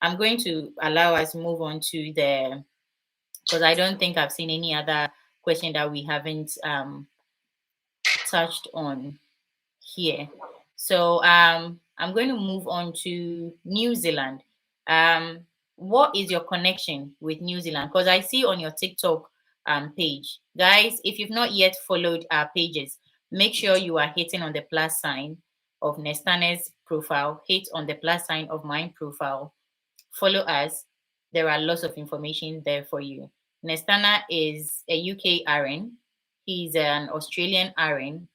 I'm going to allow us to move on to the, because I don't think I've seen any other question that we haven't touched on here. So I'm going to move on to New Zealand. What is your connection with New Zealand? Because I see on your TikTok page, guys, if you've not yet followed our pages, make sure you are hitting on the plus sign of Nestane's profile, hit on the plus sign of my profile, follow us. There are lots of information there for you. Nestana is a UK RN. He's an Australian RN,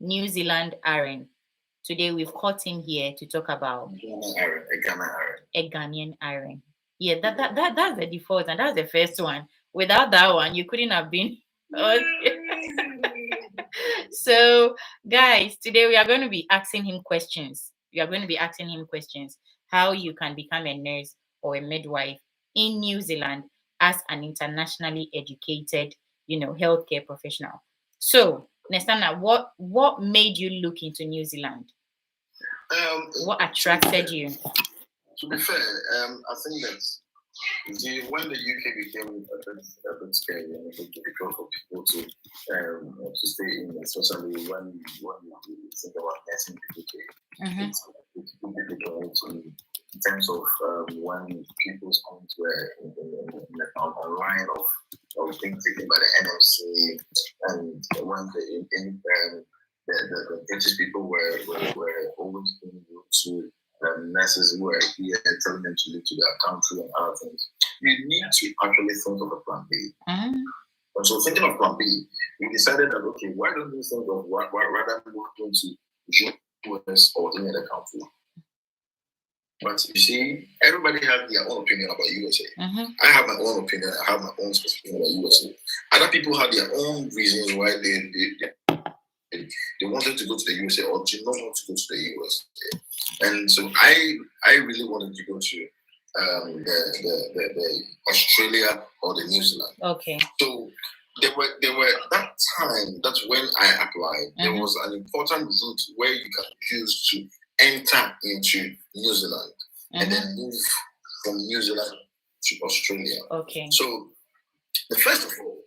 New Zealand RN. Today we've caught him here to talk about a Ghanaian RN. Yeah, that's the default, and that's the first one. Without that one, you couldn't have been. So, guys, today we are going to be asking him questions. We are going to be asking him questions how you can become a nurse or a midwife in New Zealand as an internationally educated, healthcare professional. So, Nestana, what made you look into New Zealand? What attracted you? To be fair, I think that when the UK became a bit scary and a bit difficult for people to stay in, especially when you think about nursing in the UK, it's difficult in terms of when people's homes were online of things taken by the NMC, and when the British people were always being able to nurses who were here telling them to leave to their country and other things. You need to actually think of a plan B. And so thinking of plan B, we decided that, okay, why don't we think of rather move into US or any other country? But you see, everybody has their own opinion about USA. I have my own opinion. I have my own specific opinion about USA. Other people have their own reasons why they wanted to go to the USA or did not want to go to the USA. And so I really wanted to go to the Australia or the New Zealand. Okay. So there were that time, that's when I applied. There was an important route where you can use to enter into New Zealand and then move from New Zealand to Australia. Okay. So first of all,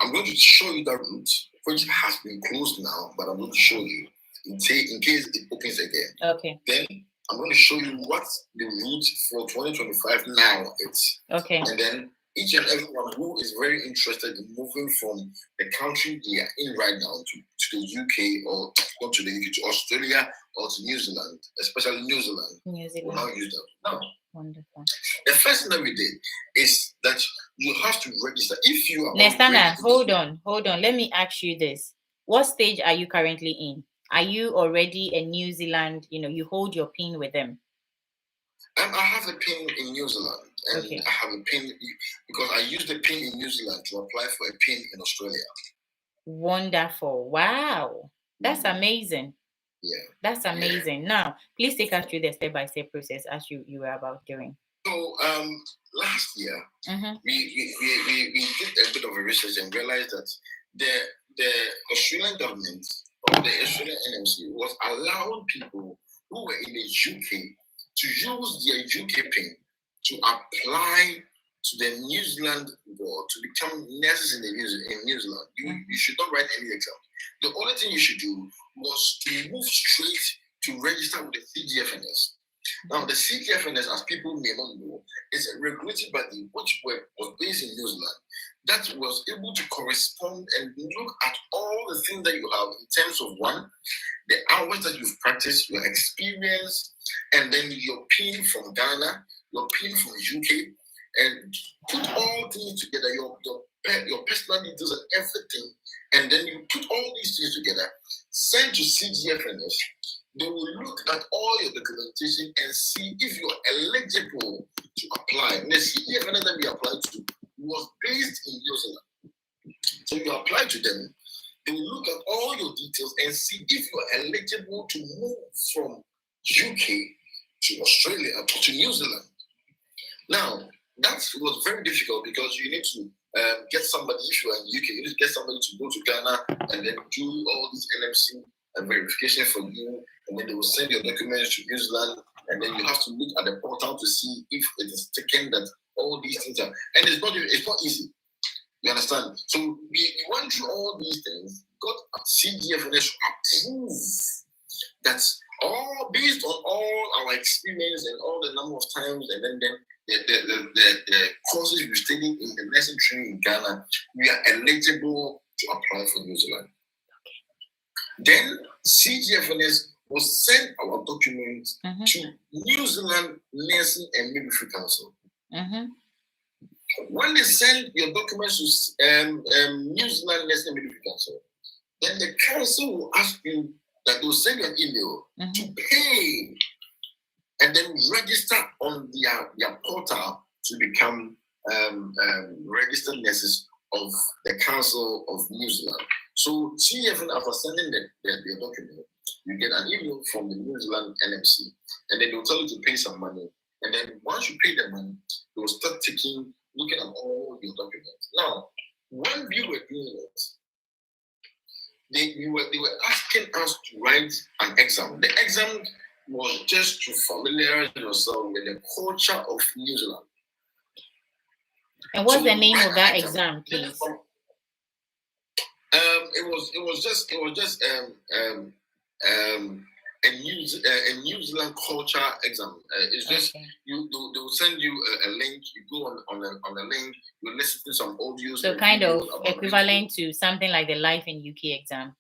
I'm going to show you that route, which has been closed now, but I'm going to show you in case it opens again. Okay. Then I'm going to show you what the route for 2025 now is. Okay. And then each and everyone who is very interested in moving from the country they are in right now to the UK or not to the UK, to Australia or to New Zealand, especially New Zealand. Will now use that. Now, wonderful. The first thing that we did is that you have to register. If you are Nestana, hold on. Let me ask you this. What stage are you currently in? Are you already in New Zealand? You hold your PIN with them. I have a PIN in New Zealand, and okay. I have a PIN because I used the PIN in New Zealand to apply for a PIN in Australia. Wonderful! Wow, that's amazing. Yeah, that's amazing. Yeah. Now, please take us through the step-by-step process as you were about doing. So, last year we did a bit of a research and realized that the Australian government or the Australian NMC was allowing people who were in the UK to use their UK PIN to apply to the New Zealand board to become nurses in New Zealand. You should not write any exam. The only thing you should do was to move straight to register with the CGFNS. Now, the CGFNS, as people may not know, is a regulatory body which was based in New Zealand that was able to correspond and look at all the things that you have in terms of one, the hours that you've practiced, your experience, and then your PIN from Ghana, your PIN from UK, and put all things together, your personal details and everything, and then you put all these things together, send to CGFNS. They will look at all your documentation and see if you're eligible to apply. And the CGFNS that we applied to was based in New Zealand. So you apply to them, they will look at all your details and see if you're eligible to move from UK to Australia or to New Zealand. Now, that was very difficult because you need to get somebody, if you're in UK, you need to get somebody to go to Ghana and then do all this NMC and verification for you, and then they will send your documents to New Zealand, and then you have to look at the portal to see if it is taken that all these things are, and it's not easy. You understand? So we went through all these things, got CGFNS to approve that all based on all our experience and all the number of times, and then the courses we studied in the nursing training in Ghana, we are eligible to apply for New Zealand. Then CGFNS will send our documents to New Zealand Nursing and Midwifery Council. When they send your documents to New Zealand Nursing and Midwifery Council, then the council will ask you that they'll send you an email to pay and then register on their portal to become registered nurses of the Council of New Zealand. So CFN, after sending the document, you get an email from the New Zealand NMC, and then they'll tell you to pay some money. And then once you pay the money, they'll start looking at all your documents. Now, when we were doing it, they were asking us to write an exam. The exam was just to familiarize yourself with the culture of New Zealand. And what's the name of that exam, please? It was just a New Zealand culture exam. It's just they'll send you a link. You go on the link. You listen to some audios. So kind of equivalent to something like the Life in UK exam.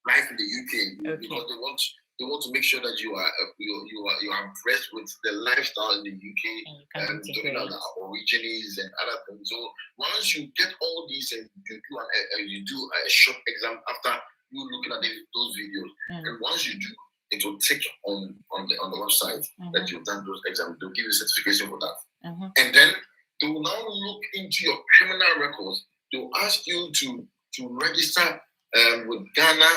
Life in the UK, because they want to make sure that you are impressed with the lifestyle in the UK and talking about the Aborigines and other things. So once you get all these and you do a short exam after you looking at those videos, and once you do, it will tick on the website that you've done those exams. They'll give you a certification for that, and then they will now look into your criminal records. They'll ask you to register with Ghana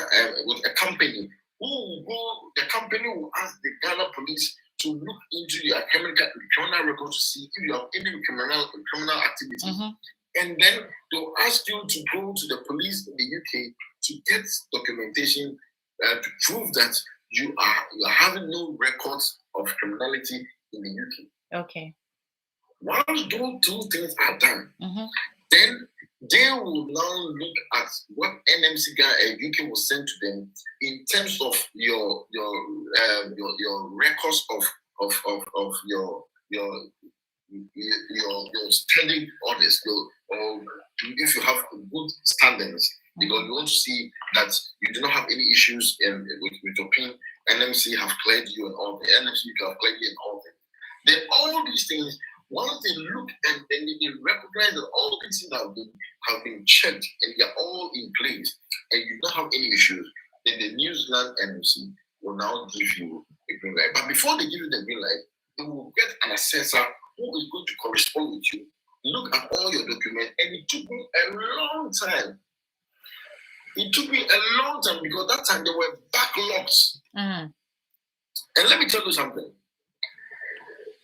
with a company. The company will ask the Ghana police to look into your criminal record to see if you have any criminal activity. And then they'll ask you to go to the police in the UK to get documentation to prove that you are having no records of criminality in the UK. Okay. Once those two things are done, then they will now look at what NMC UK will send to them in terms of your records of your standing orders, or if you have good standings, because we want to see that you do not have any issues with your PIN. NMC have cleared you and all the NMC have cleared you and all that. Then all these things. Once they look and then they recognize that all these things have been checked and they are all in place and you don't have any issues, then the New Zealand NMC will now give you a green light. But before they give you the green light, they will get an assessor who is going to correspond with you, look at all your documents, and it took me a long time. It took me a long time because that time there were backlogs. And let me tell you something.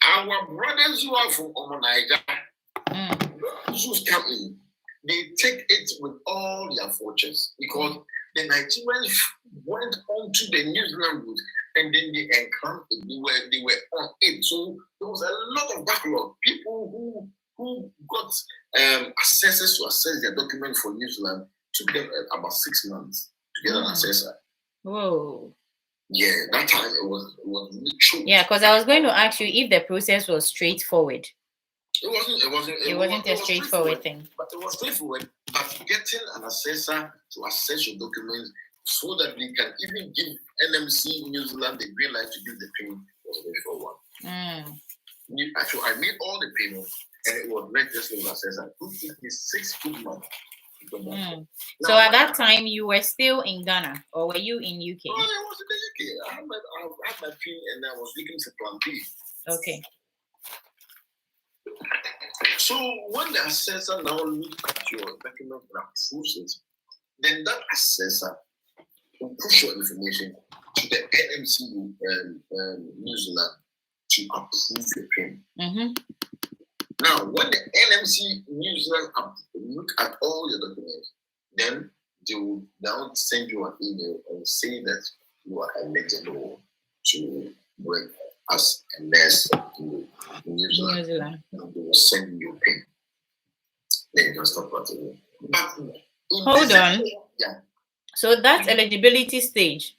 Our brothers who are from Omonaija, who's coming, they take it with all their fortunes because the Nigerians went on to the New Zealand route and then they encamped. They were on it. So there was a lot of backlog. People who got accesses to access their document for New Zealand took them about 6 months to get an assessor. Whoa. Yeah, that time it was really true. Yeah, because I was going to ask you if the process was straightforward. It wasn't a straightforward thing. But it was straightforward. But getting an assessor to assess your documents so that we can even give NMC New Zealand the green light to give the payment was very forward. Actually, I made all the payments and it was registered as assessor. It took me 6 good months. Now, so at that time, you were still in Ghana, or were you in UK? Oh, I was in the UK. I had my PIN and I was looking for Plan B. Okay. So when the assessor now looks at your document and approves it, then that assessor will push your information to the NMC New Zealand to approve your PIN. Now, when the NMC New Zealand look at all your documents, then they will now send you an email and say that you are eligible to work as a nurse in New Zealand. They will send you a pin. Then you can start practicing. But hold on. Yeah. So that's eligibility stage.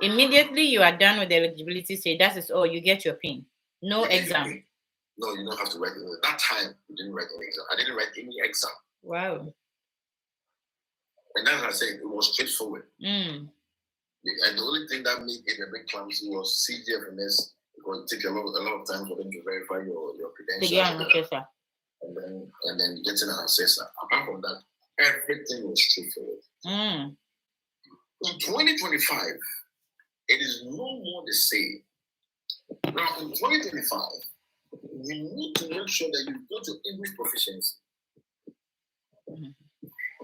Immediately you are done with the eligibility stage. That is all. You get your pin. No exam. No, you don't have to write any. That time you didn't write any exam. I didn't write any exam. Wow. And as I said, it was straightforward. And the only thing that made it a bit clumsy was CGFNS, because it takes a lot of time for them to verify your credentials. And then getting an assessor. Apart from that, everything was straightforward. In 2025, it is no more the same. Now, in 2025, you need to make sure that you go to English proficiency.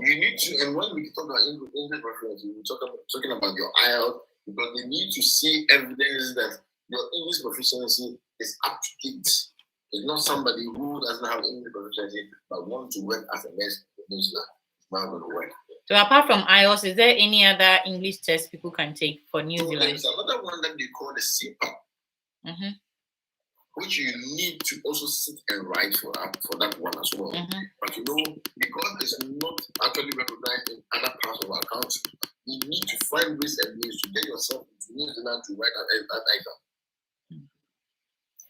You need to, and when we talk about English proficiency, we're talking about your IELTS, because they need to see evidence that your English proficiency is up to date. It's not somebody who doesn't have English proficiency but wants to work as a nurse in New Zealand. It's not going to work. So apart from IELTS, is there any other English test people can take for New Zealand? There's another one that they call the CPAP, which you need to also sit and write for that one as well. But because it's not actually recognized in other parts of our country, you need to find ways and means to get yourself into New Zealand to write that exam.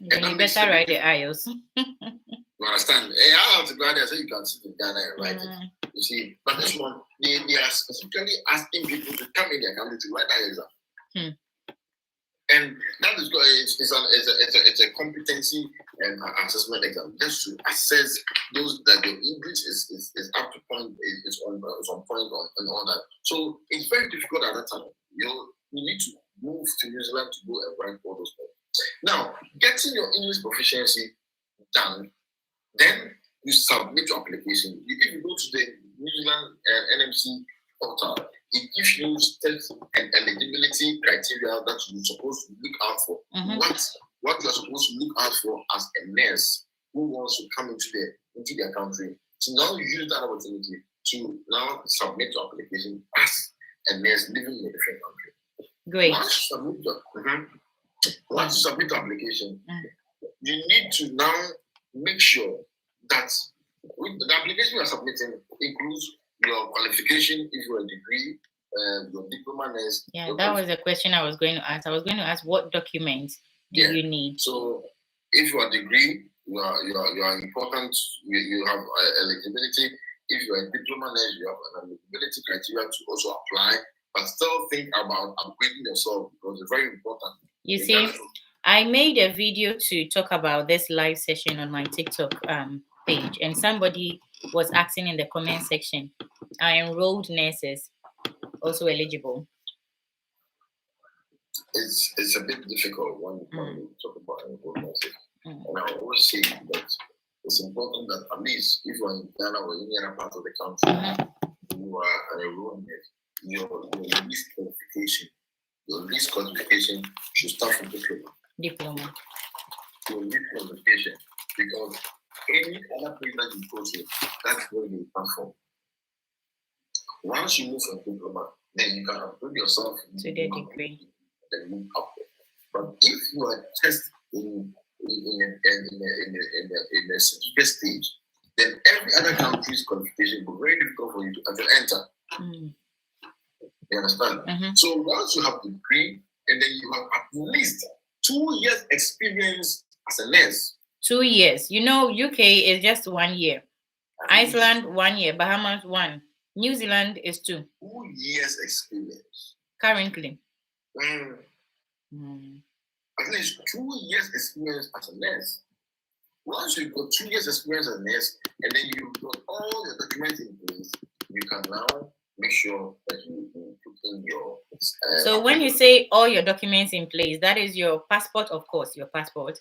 Then you better write the IELTS. You understand? I have to go there so you can sit in Ghana and write it. You see, but this one, they are specifically asking people to come in their country to write that exam. And that is it's a competency and assessment exam, just to assess those that your English is up to point, is on point and all that. So it's very difficult at that time. You need to move to New Zealand to go and write all those things. Now, getting your English proficiency done, then you submit your application. If you go to the New Zealand NMC portal, it gives you steps and eligibility criteria that you're supposed to look out for. What you're supposed to look out for as a nurse who wants to come into their country, to now use that opportunity to now submit your application as a nurse living in a different country. Great. Once you submit the application, you need to now make sure that the application you are submitting includes your qualification, if you're a degree, your diploma nurse. Yeah, that was the question I was going to ask. I was going to ask, what documents do you need? So, if you are a degree, you are important. You have eligibility. If you are a diploma nurse, you have an eligibility criteria to also apply. But still think about upgrading yourself, because it's very important. You see, I made a video to talk about this live session on my TikTok page, and somebody was asking in the comment section, are enrolled nurses also eligible? It's a bit difficult when we talk about enrolled nurses. And I always say that it's important that at least if you're in Ghana or any other part of the country, you are an enrolled nurse, your least qualification. Your least qualification should start from diploma. Your least qualification, because any other place that you go to, that's where you come from. Once you move from diploma, then you can upgrade yourself to the degree. Then move up. But if you are just in a certificate stage, then every other country's qualification will be very difficult for you to actually enter. You understand? So once you have the degree, and then you have at least 2 years experience as a nurse. 2 years. UK is just 1 year. Iceland 1 year. Bahamas 1. New Zealand is 2. 2 years experience. Currently. At least 2 years experience as a nurse. Once you've got 2 years experience as a nurse, and then you've got all the documents in place, you can now make sure that you put in your... So when you say all your documents in place, that is your passport, of course, your passport,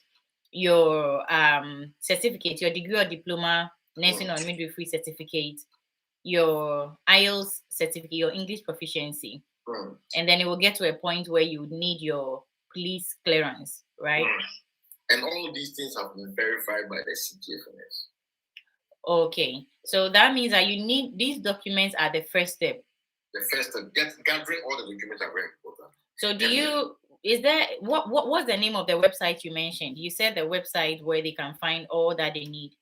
your certificate, your degree or diploma, nursing or midwifery certificate, your IELTS certificate, your English proficiency. And then it will get to a point where you need your police clearance, right? And all these things have been verified by the CGFNS. Okay, so that means that you need these documents are the first step. The first step, gathering all the documents are very important. So do you is there what's the name of the website you mentioned? You said the website where they can find all that they need.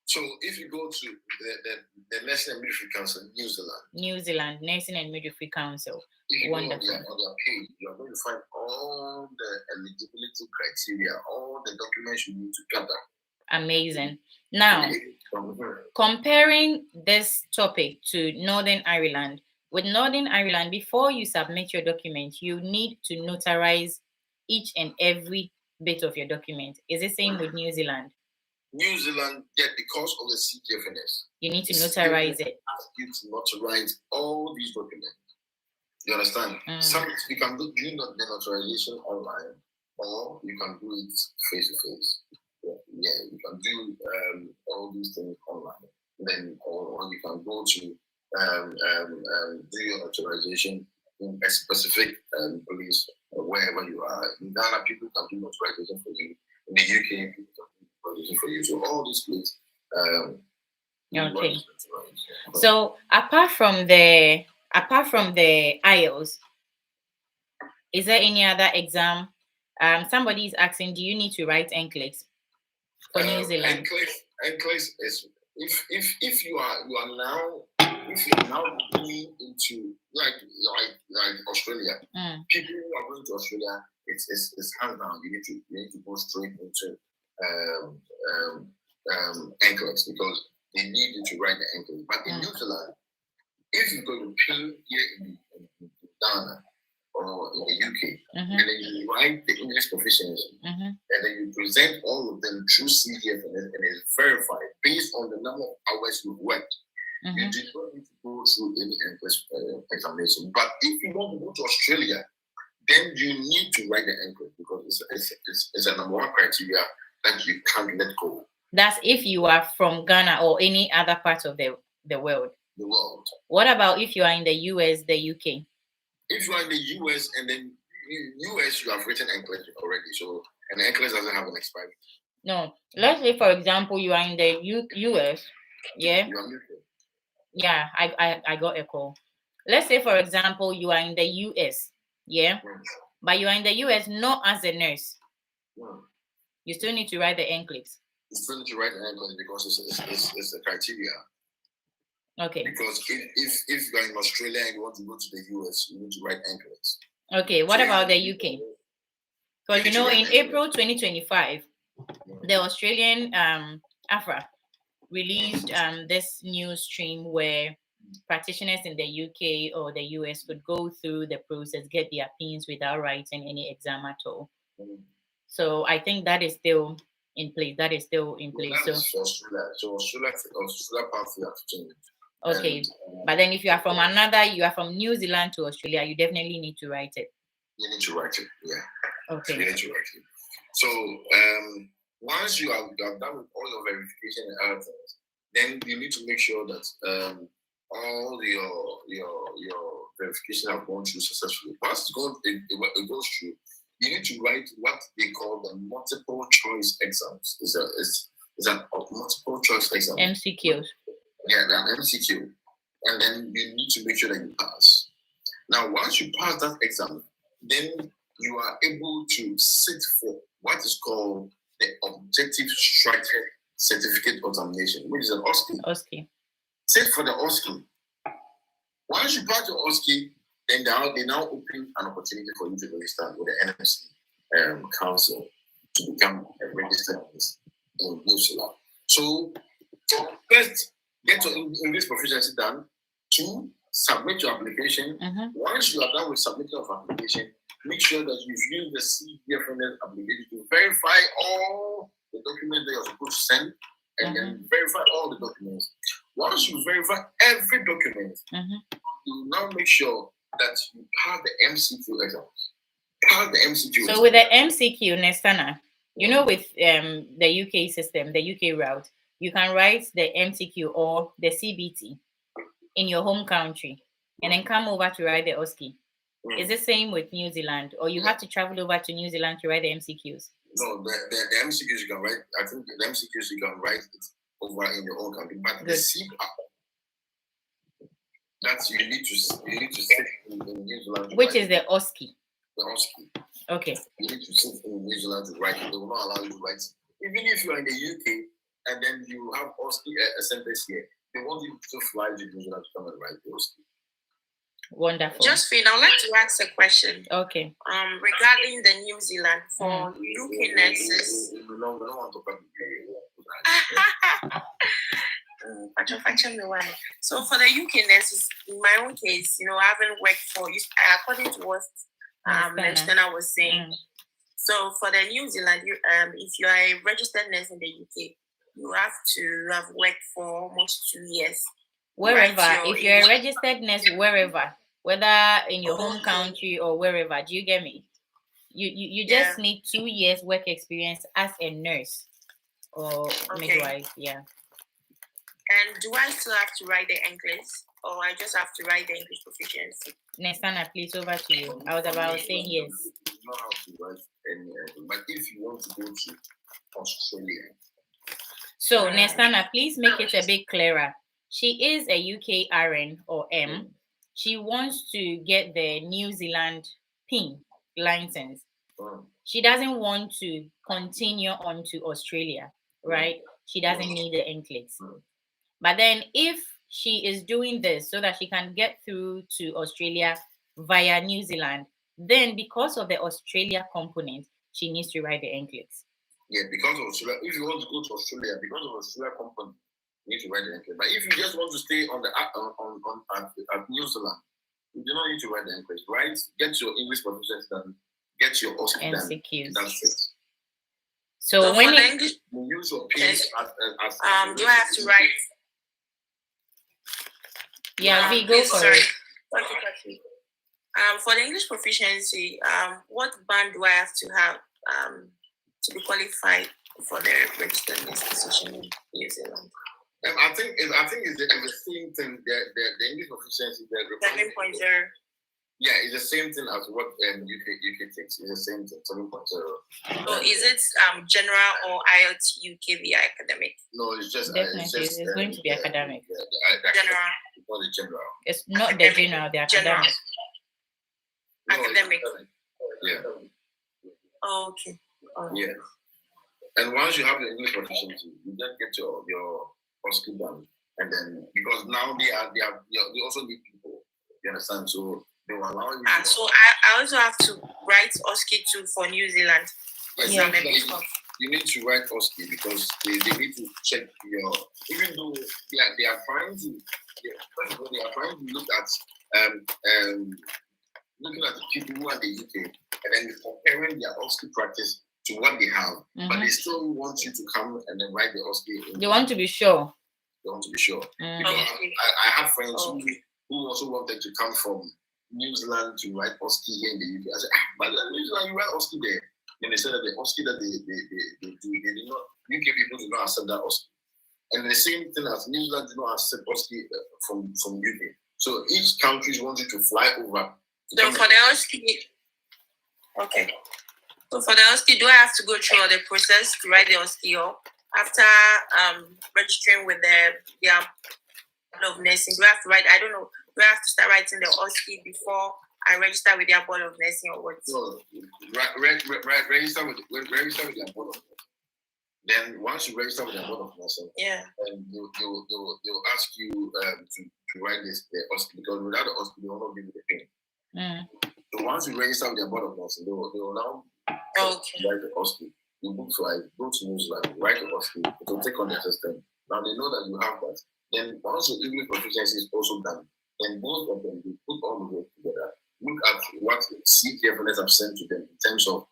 So if you go to the Nursing and Midwifery Council, New Zealand Nursing and Midwifery Council. Wonderful. On their page, you are going to find all the eligibility criteria, all the documents you need to gather. Amazing. Now, comparing this topic to Northern Ireland, with Northern Ireland, before you submit your document, you need to notarize each and every bit of your document. Is the same with New Zealand? New Zealand, yeah, because of the CGFNS. You need to notarize it. Ask you to notarize all these documents. You understand? Some you can do the notarization online, or you can do it face to face. Yeah, you can do all these things online. Then, or you can go to do your notarization in a specific police or wherever you are. In Ghana, people can do notarization for you. In the UK, people can do notarization for you. So all these places. Okay. So apart from the IELTS, is there any other exam? Somebody is asking, do you need to write NCLEX for New Zealand? NCLEX is if you are now going into like Australia, people who are going to Australia, it's hands down. You need to go straight into NCLEX because they need you to write the NCLEX. But in New Zealand, if you go to PIN here in Ghana or in the UK, and then you write the English proficiency, and then you present all of them through CGF, and it's verified based on the number of hours you've worked. You do not need to go through any NCLEX examination. But if you want to go to Australia, then you need to write the NCLEX because it's a number one criteria that you can't let go. That's if you are from Ghana or any other part of the world. The world. What about if you are in the US, the UK? If you are in the US and then US, you have written NCLEX already, so and NCLEX doesn't have an expiry. No, let's say for example you are in the US, yeah. Yeah, I got a call. Let's say for example you are in the US, yeah, but you are in the US not as a nurse. You still need to write the NCLEX. You still need to write the NCLEX because it's a criteria. Okay. Because if you're in Australia and you want to go to the US, you need to write NCLEX. Okay, what about the UK? Because you know, in April 2025, the Australian AFRA released this new stream where practitioners in the UK or the US could go through the process, get their pins without writing any exam at all. So I think that is still in place. So Australia path you have to change. Okay, but then if you are from New Zealand to Australia, you definitely need to write it. You need to write it, yeah. Okay. You need to write it. So once you have done with all your verification and other things, then you need to make sure that all your verification have gone through successfully. Once it goes through, you need to write what they call the multiple choice exams. It's a multiple choice exam. MCQs. Yeah, an MCQ. And then you need to make sure that you pass. Now, once you pass that exam, then you are able to sit for what is called the Objective Structured Certificate Examination, which is an OSCE. Sit for the OSCE. Once you pass the OSCE, then they now open an opportunity for you to register with the NMC Council to become a registered nurse in New Zealand. So, first, get your English proficiency done. 2, submit your application. Once you are done with submitting your application, make sure that you've used the CGFNS application to verify all the documents that you're supposed to send, and then verify all the documents. Once you verify every document, you now make sure that you pass the MCQ exams. So with the MCQ, Nestana, you know, with the UK system, the UK route, you can write the MCQ or the CBT in your home country and then come over to write the OSCE. Is the same with New Zealand, or you have to travel over to New Zealand to write the MCQs? No, the MCQs you can write. I think the MCQs you can write it over in your own country, but the CPAP that you need to sit in New Zealand. Which is the OSCE. the OSCE. Okay. You need to sit in New Zealand to write it. They will not allow you to write it. Even if you are in the UK and then you have OSCE centers here, they want you to fly to New Zealand to come and write the OSCE. Wonderful. Josephine, I'd like to ask a question. Okay. Regarding the New Zealand for UK nurses. We don't want to talk about So for the UK nurses, in my own case, I haven't worked for, according to what Nestana was saying. So for the New Zealand, if you are a registered nurse in the UK, you have to have worked for almost 2 years. Wherever, if you're a registered nurse, wherever, whether in your home country or wherever, do you get me? You just need 2 years work experience as a nurse or midwife, yeah. And do I still have to write the English, or I just have to write the English proficiency? Nestana, please, over to you. I was about saying yes. You don't have to write anything, but if you want to go to Australia. So, Nestana, please make it a bit clearer. She is a UK RN or M. She wants to get the New Zealand PIN license. She doesn't want to continue on to Australia, right? She doesn't need the NCLEX. But then if she is doing this so that she can get through to Australia via New Zealand, then because of the Australia component, she needs to write the NCLEX. Yeah, because of Australia. If you want to go to Australia, because of Australia component, you need to write the NCLEX. But if you just want to stay on the at New Zealand, you do not need to write the NCLEX, right? Get your English proficiency done, get your OSCE done. That's it. So when English, you use your PIN as do I have to write? Yeah, we go for it. For the English proficiency, what band do I have to have to be qualified for the registered nurse position in New Zealand? I think it's the same thing. The English proficiency, 7.0. Yeah, it's the same thing as what UK takes. It's the same thing, 7.0. So is it general or IELTS UK via academic? No, it's just definitely it's going to be academic. General. It's not the general. It's not academic. The general. The academic. Academic. Yeah. Oh, okay. Yeah. And once you have the English proficiency, you just get your OSCE done, and then because now they also need people. You understand? So they will allow you. So I also have to write OSCE too for New Zealand. Yeah. You need to write OSCE because they need to check your. Even though they are trying to look at looking at the people who are in the UK and then comparing their OSCE practice to what they have, but they still want you to come and then write the OSCE. They want to be sure. They want to be sure. Because I have friends who also wanted to come from New Zealand to write OSCE here in the UK. I said, but New Zealand, you write OSCE there. And they said that the OSCE that they do, they did not, UK people do not accept that OSCE. And the same thing as New Zealand do not accept OSCE from UK. So each country wants you to fly over. So for the OSCE, okay. So for the OSCE, do I have to go through all the process to write the OSCE, or after registering with their board of nursing? Do I have to write? I don't know. Do I have to start writing the OSCE before I register with their board of nursing, or what? No, register with their board of nursing. Then once you register with their board of nursing, and they'll ask you to write the OSCE, because without the OSCE, they will not give you the thing. So once you register with their board of nursing, they will now write the OSCE. You book flight, go to New Zealand, write the OSCE. It will take on their system. Now they know that you have that. Then once your English proficiency is also done, then both of them will put all the work together. Look at what CTFNS have sent to them in terms of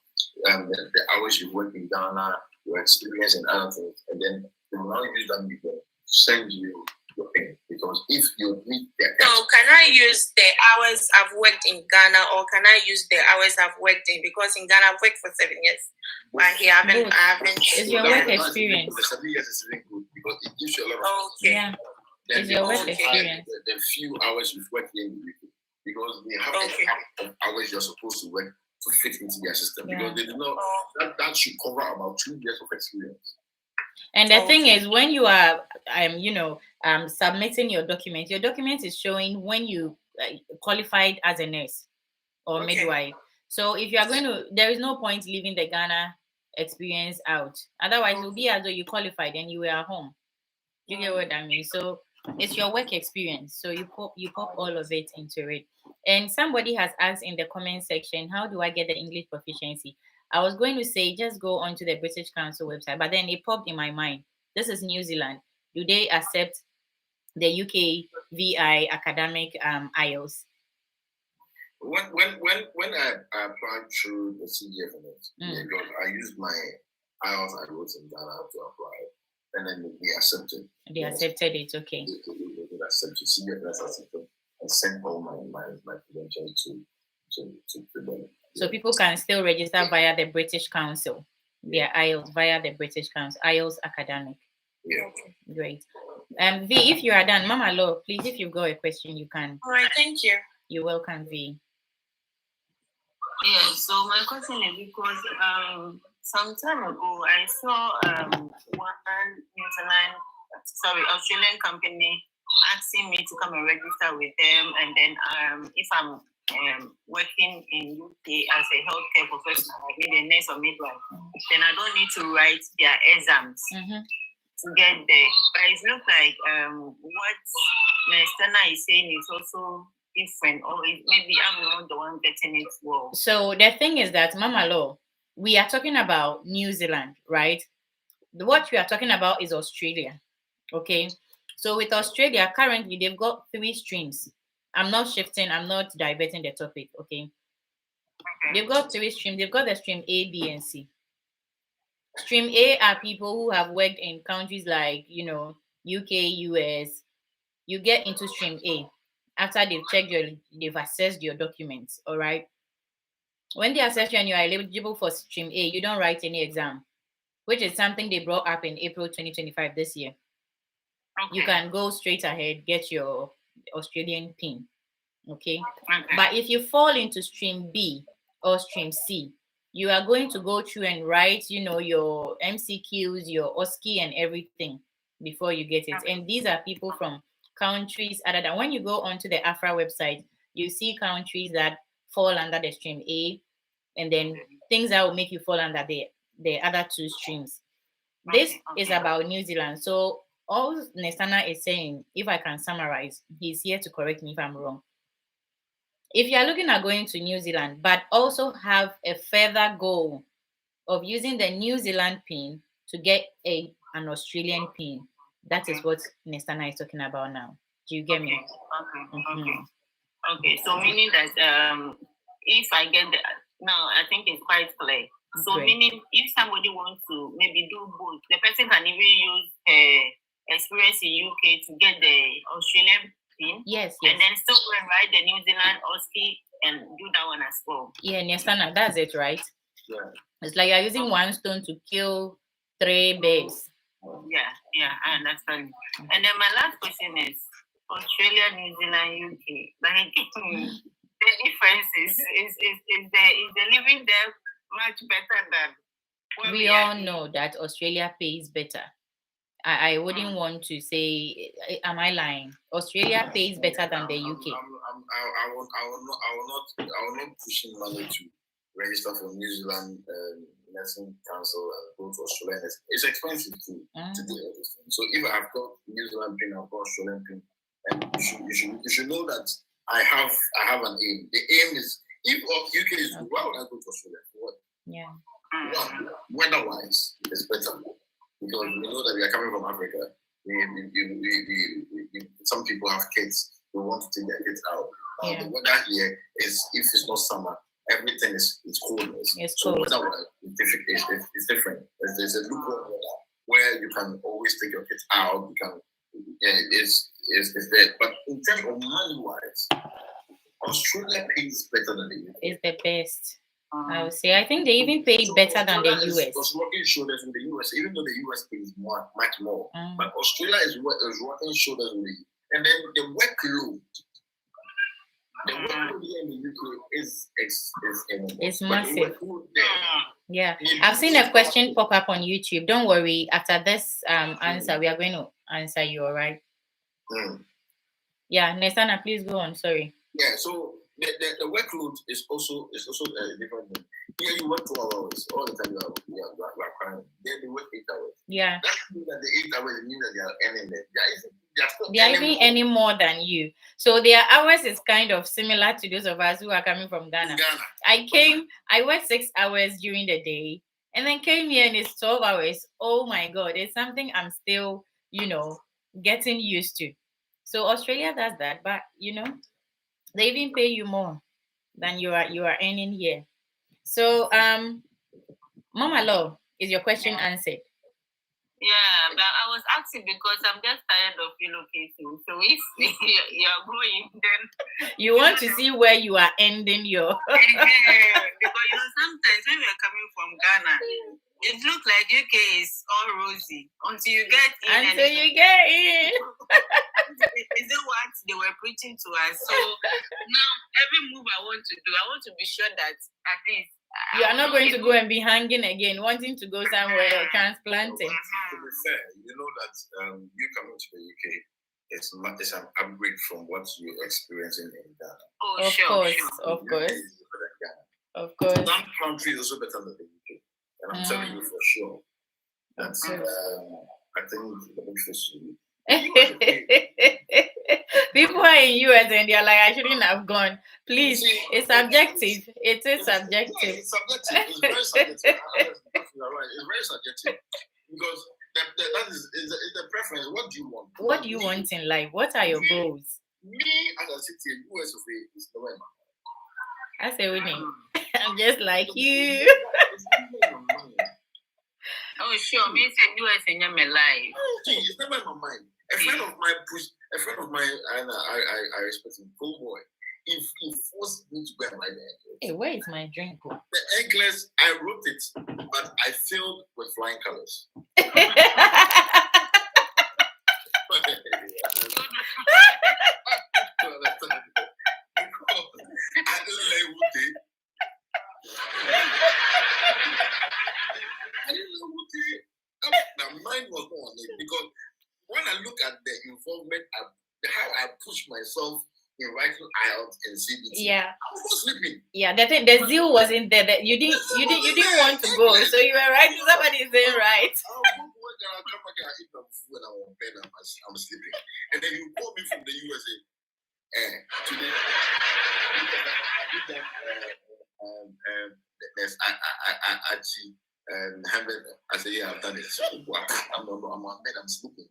the hours you work in Ghana, your experience and other things, and then they will now use that to send you your pay. Because if you meet their so can I use the hours I've worked in Ghana, or can I use the hours I've worked in? Because in Ghana I've worked for 7 years. But here I haven't. It's your work experience. The 7 years is really good because it gives you a lot of yeah. Then it's your work experience. The few hours you've worked in the UK, because they have a cap of hours you're supposed to work to fit into their system. Because they do not that should cover about 2 years of experience. And the thing is, when you are, submitting your document is showing when you qualified as a nurse or midwife. So if you are going to, there is no point leaving the Ghana experience out. Otherwise, it will be as though you qualified and you were at home. You get what I mean? So it's your work experience. So you pop all of it into it. And somebody has asked in the comment section, how do I get the English proficiency? I was going to say just go onto the British Council website, but then it popped in my mind. This is New Zealand. Do they accept the UK VI academic IELTS? When I applied through the CGF, because I used my IELTS I wrote in Ghana to apply, and then they accepted. They accepted it, okay. They accepted. CGF accepted and sent all my credentials to them. So people can still register via the British Council, their IELTS via the British Council, IELTS academic. Yeah. Great. V, if you are done, Mama Law, please, if you've got a question, you can. All right, thank you. You're welcome, V. Yeah, so my question is because some time ago I saw one Australian company asking me to come and register with them, and then if I'm working in UK as a healthcare professional, like maybe a nurse or midwife, then I don't need to write their exams to get there. But it looks like what Stana is saying is also different, or maybe I'm not the one getting it wrong. So the thing is that, Mama Law, we are talking about New Zealand, right? What we are talking about is Australia, okay? So with Australia, currently they've got 3 streams. I'm not shifting, I'm not diverting the topic, okay? They've got 3 streams. They've got the stream A, B, and C. Stream A are people who have worked in countries like, UK, US. You get into stream A after they've checked they've assessed your documents, all right? When they assess you and you are eligible for stream A, you don't write any exam, which is something they brought up in April 2025 this year. Okay. You can go straight ahead, get your Australian PIN, okay? But if you fall into stream B or stream C, you are going to go through and write, your MCQs, your OSCE and everything before you get it. And these are people from countries other than, when you go onto the AFRA website, you see countries that fall under the stream A, and then things that will make you fall under the other 2 streams. This is about New Zealand. So all Nestana is saying, if I can summarize, he's here to correct me if I'm wrong. If you are looking at going to New Zealand, but also have a further goal of using the New Zealand PIN to get an Australian PIN, that is what Nestana is talking about now. Do you get me? Okay. So meaning that if I get now, I think it's quite clear. So meaning if somebody wants to maybe do both, the person can even use experience in UK to get the Australian PIN. Yes. And then still go and write the New Zealand OSCE and do that one as well. Yeah, Nestana, that's it, right? Yeah. It's like you're using one stone to kill 3 birds. Yeah, I understand. And then my last question is Australia, New Zealand, UK. Like the difference is the living there much better than we all know that Australia pays better. I wouldn't want to say, am I lying? Australia pays better than the UK. I will not push money to register for New Zealand Nursing Council and go to Australia. It's expensive to do everything. So if I've got New Zealand PIN, I've got Australian PIN, and you should know that I have an aim. The aim is, if UK is good, why would I go to Australia? For what? Yeah. Well, weather-wise, it's better because we know that we are coming from Africa. Some people have kids. They want to take their kids out. The weather here is, if it's not summer, everything is coldness. So weather-wise, it's different. There's a lukewarm weather where you can always take your kids out. You can, it's there. But in terms of money-wise, Australia pays better than the UK. It's the best. I would say. I think they even paid better than the US. It's working shoulders with the US, even though the US pays much more. But Australia is working shoulders with the UK. And then the workload here in the UK is it's massive. Yeah. I've seen a question pop up on YouTube. Don't worry. After this answer, we are going to answer you, all right? Yeah, Nestana, please go on. Sorry. Yeah, so the workload is also different. Here you work 12 hours all the time. You are crying. Then they work 8 hours. Yeah. That means that the 8 hours means that they are earning it. They are even earning more than you. So their hours is kind of similar to those of us who are coming from Ghana. I worked 6 hours during the day and then came here and it's 12 hours. Oh my God, it's something I'm still, getting used to. So Australia does that, but they even pay you more than you are earning here. So Mama Law, is your question answered? Yeah, but I was asking because I'm just tired of relocating. So if you're going, then you want to see where you are ending your. Because sometimes when we're coming from Ghana, it looks like UK is all rosy until you get in. Until you get in. Is that what they were preaching to us? So now every move I want to do, I want to be sure that at least you are not going to go and be hanging again, wanting to go somewhere or transplanting. To be fair, you know that you coming to the UK, it's an upgrade from what you're experiencing in Ghana. Oh, of course. Of course. Some country is also better than the UK. And I'm telling you for sure. That's I think the big fish. People are in US and they're like, I shouldn't have gone. Please, it's subjective. It is subjective. It's subjective. It's very subjective. You're right. It's very subjective because that is the preference. What do you want? What do you want in life? What are your goals? Me as a city, US of A is nowhere. I say winning. I'm just like you. Oh, sure. Me say US in my life. It's never in my mind. A friend of mine, and I respect him, cool boy. He forced me to go and write the eggless. Hey, where is my drink? The eggless, I wrote it, but I failed with flying colors. Mine was not on it because when I look at the involvement, how I push myself in writing IELTS and CBT, I was not sleeping. Yeah, the zeal wasn't there. That you didn't want to go, so you were writing. Somebody is saying right. I'll come back and I eat my food and I'm on bed and I'm sleeping. And then you call me from the USA. Today, I say, yeah, I've done it. So, I'm on bed, I'm sleeping.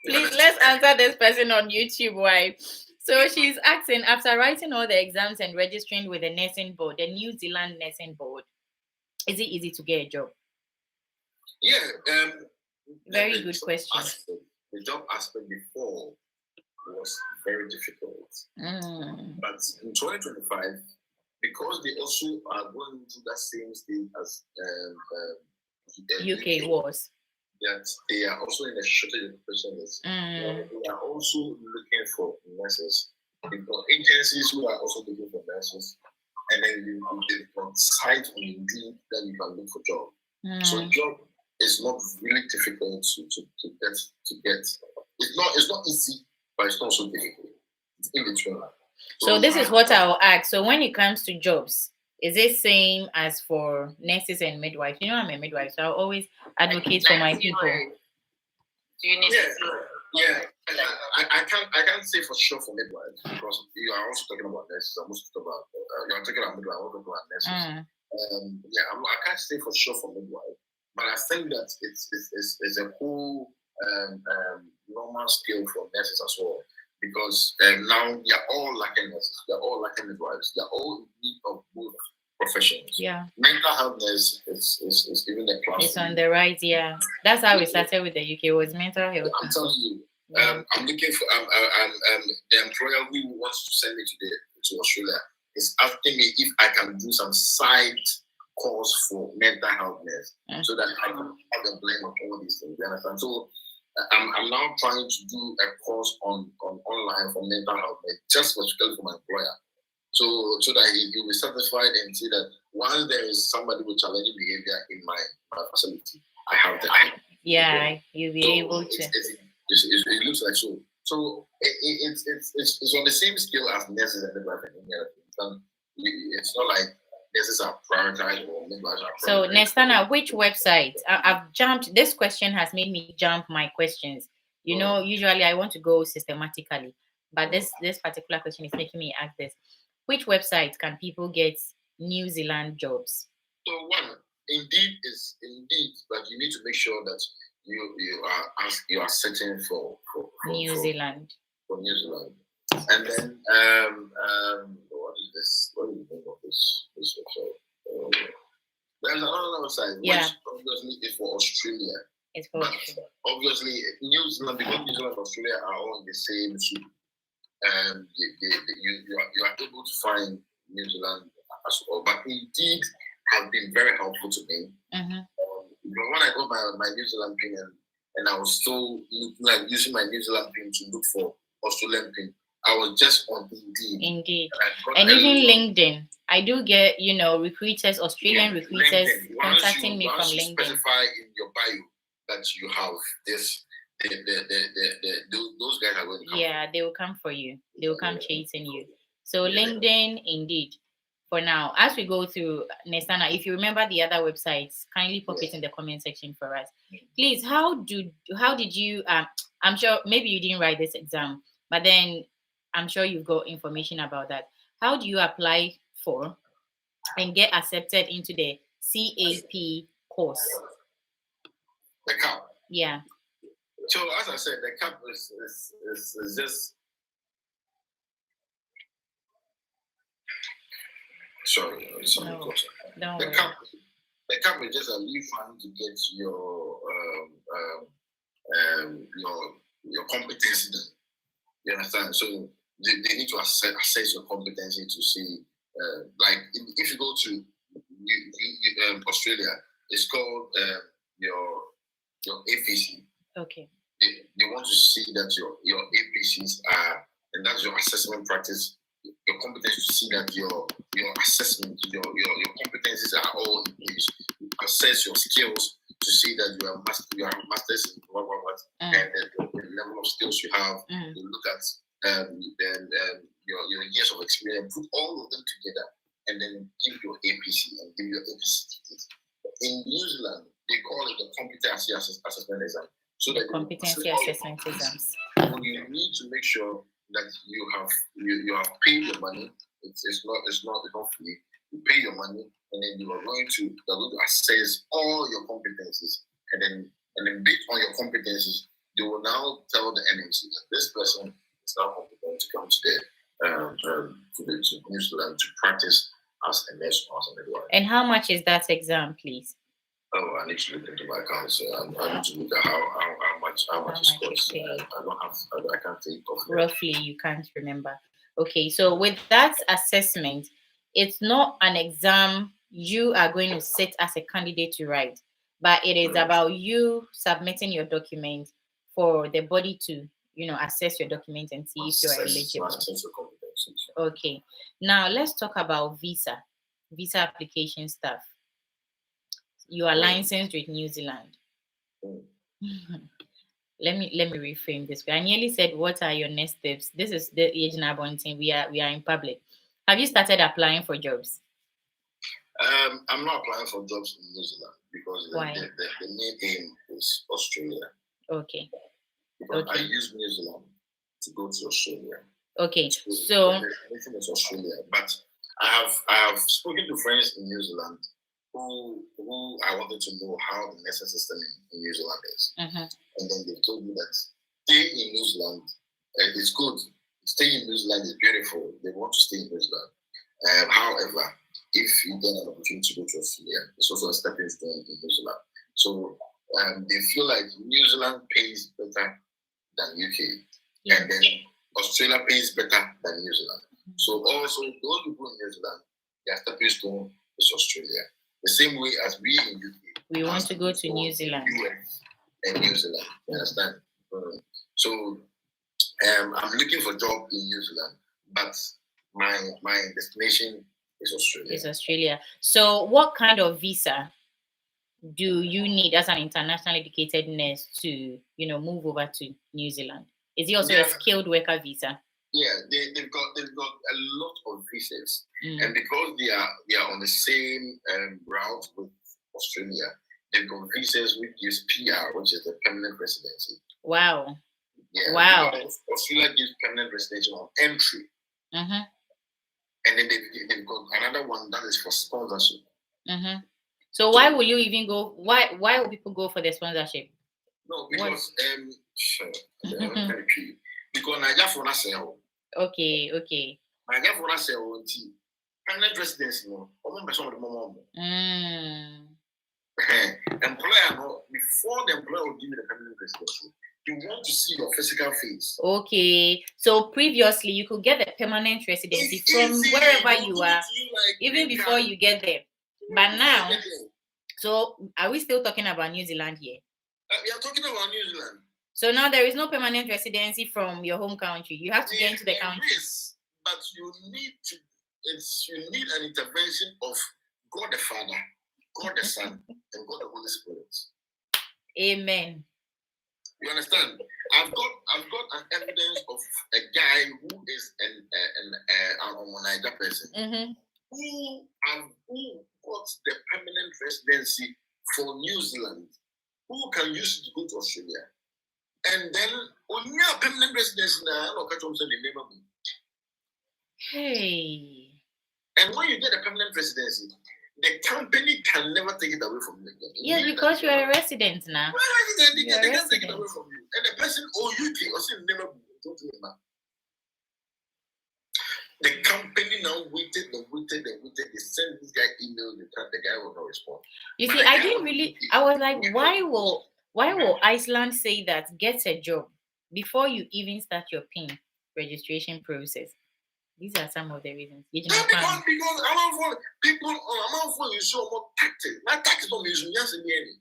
Please, let's answer this person on YouTube. Why? So she's asking, after writing all the exams and registering with the nursing board, the New Zealand nursing board, is it easy to get a job? Yeah. Very good question. The job aspect before was very difficult. But in 2025, because they also are going through that same stage as UK was, that they are also in a shortage of professionals. They are also looking for nurses. They've got agencies who are also looking for nurses, and then they've got sites on Indeed that you can look for job. So job is not really difficult to get. It's not easy, but it's not so difficult. It's in between. So this is what I'll ask. So when it comes to jobs, is it same as for nurses and midwives? You know, I'm a midwife, so I always advocate for my people. Do you need Yeah. I can't say for sure for midwives because you are also talking about nurses. I'm also talking about you're talking about midwives. I'm talking about nurses. I can't say for sure for midwives, but I think that it's a whole normal skill for nurses as well. Because now they are all lacking nurses, they are all lacking midwives, they are all in need of both professions. Yeah. Mental health nurse is even a class. It's on the rise, yeah. That's how we started with the UK, was mental health. I'm telling you, I'm looking for the employer who wants to send me to Australia is asking me if I can do some side course for mental health nurse so that I can have a blend of all these things. You understand? So I'm now trying to do a course on online for mental health, just specifically for my employer. So that he will be satisfied and see that once there is somebody with challenging behavior in my facility, I have the yeah, you'll be able to. It looks like so So it's on the same scale as nurses and midwives in India. It's not like nurses are prioritized or midwives are prioritized. So, Nestana, which website? I've jumped. This question has made me jump my questions. You know, usually I want to go systematically, but this particular question is making me ask this. Which website can people get New Zealand jobs? So one, indeed, but you need to make sure that you are searching for New Zealand. For New Zealand. And then what is this? What is the name of this website? There's another website which obviously is for Australia. It's for Australia. Obviously New Zealand, because New Zealand and Australia are all in the same soup. And you are able to find New Zealand as well. But indeed have been very helpful to me. When I got my New Zealand pin and I was still using my New Zealand pin to look for Australian pin, I was just on Indeed. And even LinkedIn. I do get, recruiters, Australian recruiters contacting me from LinkedIn. Specify in your bio that you have this. Those guys are going to come. Yeah, they will come for you. They will come chasing you. So LinkedIn, Indeed. For now, as we go through, Nestana, if you remember the other websites, kindly pop it in the comment section for us. Please, how did you? I'm sure maybe you didn't write this exam, but then I'm sure you've got information about that. How do you apply for and get accepted into the CAP course? The CAP. Yeah. So as I said, the CAP is just. Sorry, the CAP is just a leave fund to get your competency done. You understand? So they need to assess your competency to see, like if you go to Australia, it's called your APC. Okay. They want to see that your APCs are, and that's your assessment practice. Your competence to see that your assessment, your competencies are all in place. You assess your skills to see that you are masters in what, and the level of skills you have. You look at your years of experience, put all of them together, and then give your APC and give your APC certificate. In New Zealand, they call it the competency assessment exam. So the competency assessment exams. So you need to make sure that you have paid your money. It's not free. You pay your money, and then you're going to assess all your competencies, and then based on your competencies, they will now tell the NMC that this person is now competent to come to New Zealand to practice as a nurse or as a midwife. And how much is that exam, please? Oh, I need to look into my account. So I need to look at how much it costs. I can't think of it. Roughly, you can't remember. Okay, so with that assessment, it's not an exam you are going to sit as a candidate to write, but it is about you submitting your document for the body to, assess your document and see if you're eligible. Okay, now let's talk about visa application stuff. You are licensed with New Zealand. Let me reframe this. I nearly said, what are your next steps? This is the age and abundance. We are in public. Have you started applying for jobs? I'm not applying for jobs in New Zealand because the main aim is Australia. Okay. Because I use New Zealand to go to Australia. Okay. So everything is Australia, but I have spoken to friends in New Zealand who I wanted to know how the nursing system in New Zealand is. And then they told me that stay in New Zealand is good. Staying in New Zealand is beautiful. They want to stay in New Zealand. However, if you get an opportunity to go to Australia, it's also a stepping stone in New Zealand. So they feel like New Zealand pays better than UK. And then Australia pays better than New Zealand. So also those people in New Zealand, their stepping stone is Australia. The same way as we in UK. We want to go to New Zealand. US and New Zealand. You understand? So I'm looking for a job in New Zealand, but my destination is Australia. It's Australia. So what kind of visa do you need as an internationally educated nurse to, move over to New Zealand? Is it also a skilled worker visa? Yeah, they've got a lot of visas, and because they are on the same route with Australia, they've got visas which is PR, which is the permanent residency. Wow. Yeah. Wow. Australia gives permanent residency on entry. And then they've got another one that is for sponsorship. So why will you even go? Why will people go for the sponsorship? No, because because Nigeria for us. Okay. Nigeria for us permanent residency no. Employer no, before the employer will give you the permanent residency, you want to see your physical face. Okay, so previously you could get the permanent residency from wherever you are, even before you get there. But now, so are we still talking about New Zealand here? We are talking about New Zealand. So now there is no permanent residency from your home country. You have to get into the country. Yes, but you need an intervention of God the Father, God the Son, and God the Holy Spirit. Amen. You understand? I've got an evidence of a guy who is an Niger person who got the permanent residency for New Zealand, who can use it to go to Australia, and then when you have permanent residency now, hey. And when you get a permanent residency, the company can never take it away from you. Yes, because you are a resident now. They can't take it away from you. And the person UK also never don't remember. The company now waited. They sent this guy email. The guy will not respond. You see, I didn't really. I was like, why will Iceland say that? Get a job before you even start your PIN registration process. These are some of the reasons. Because I'm not for people. I'm not for you. So more tactic. My tactics don't mean you just in the end.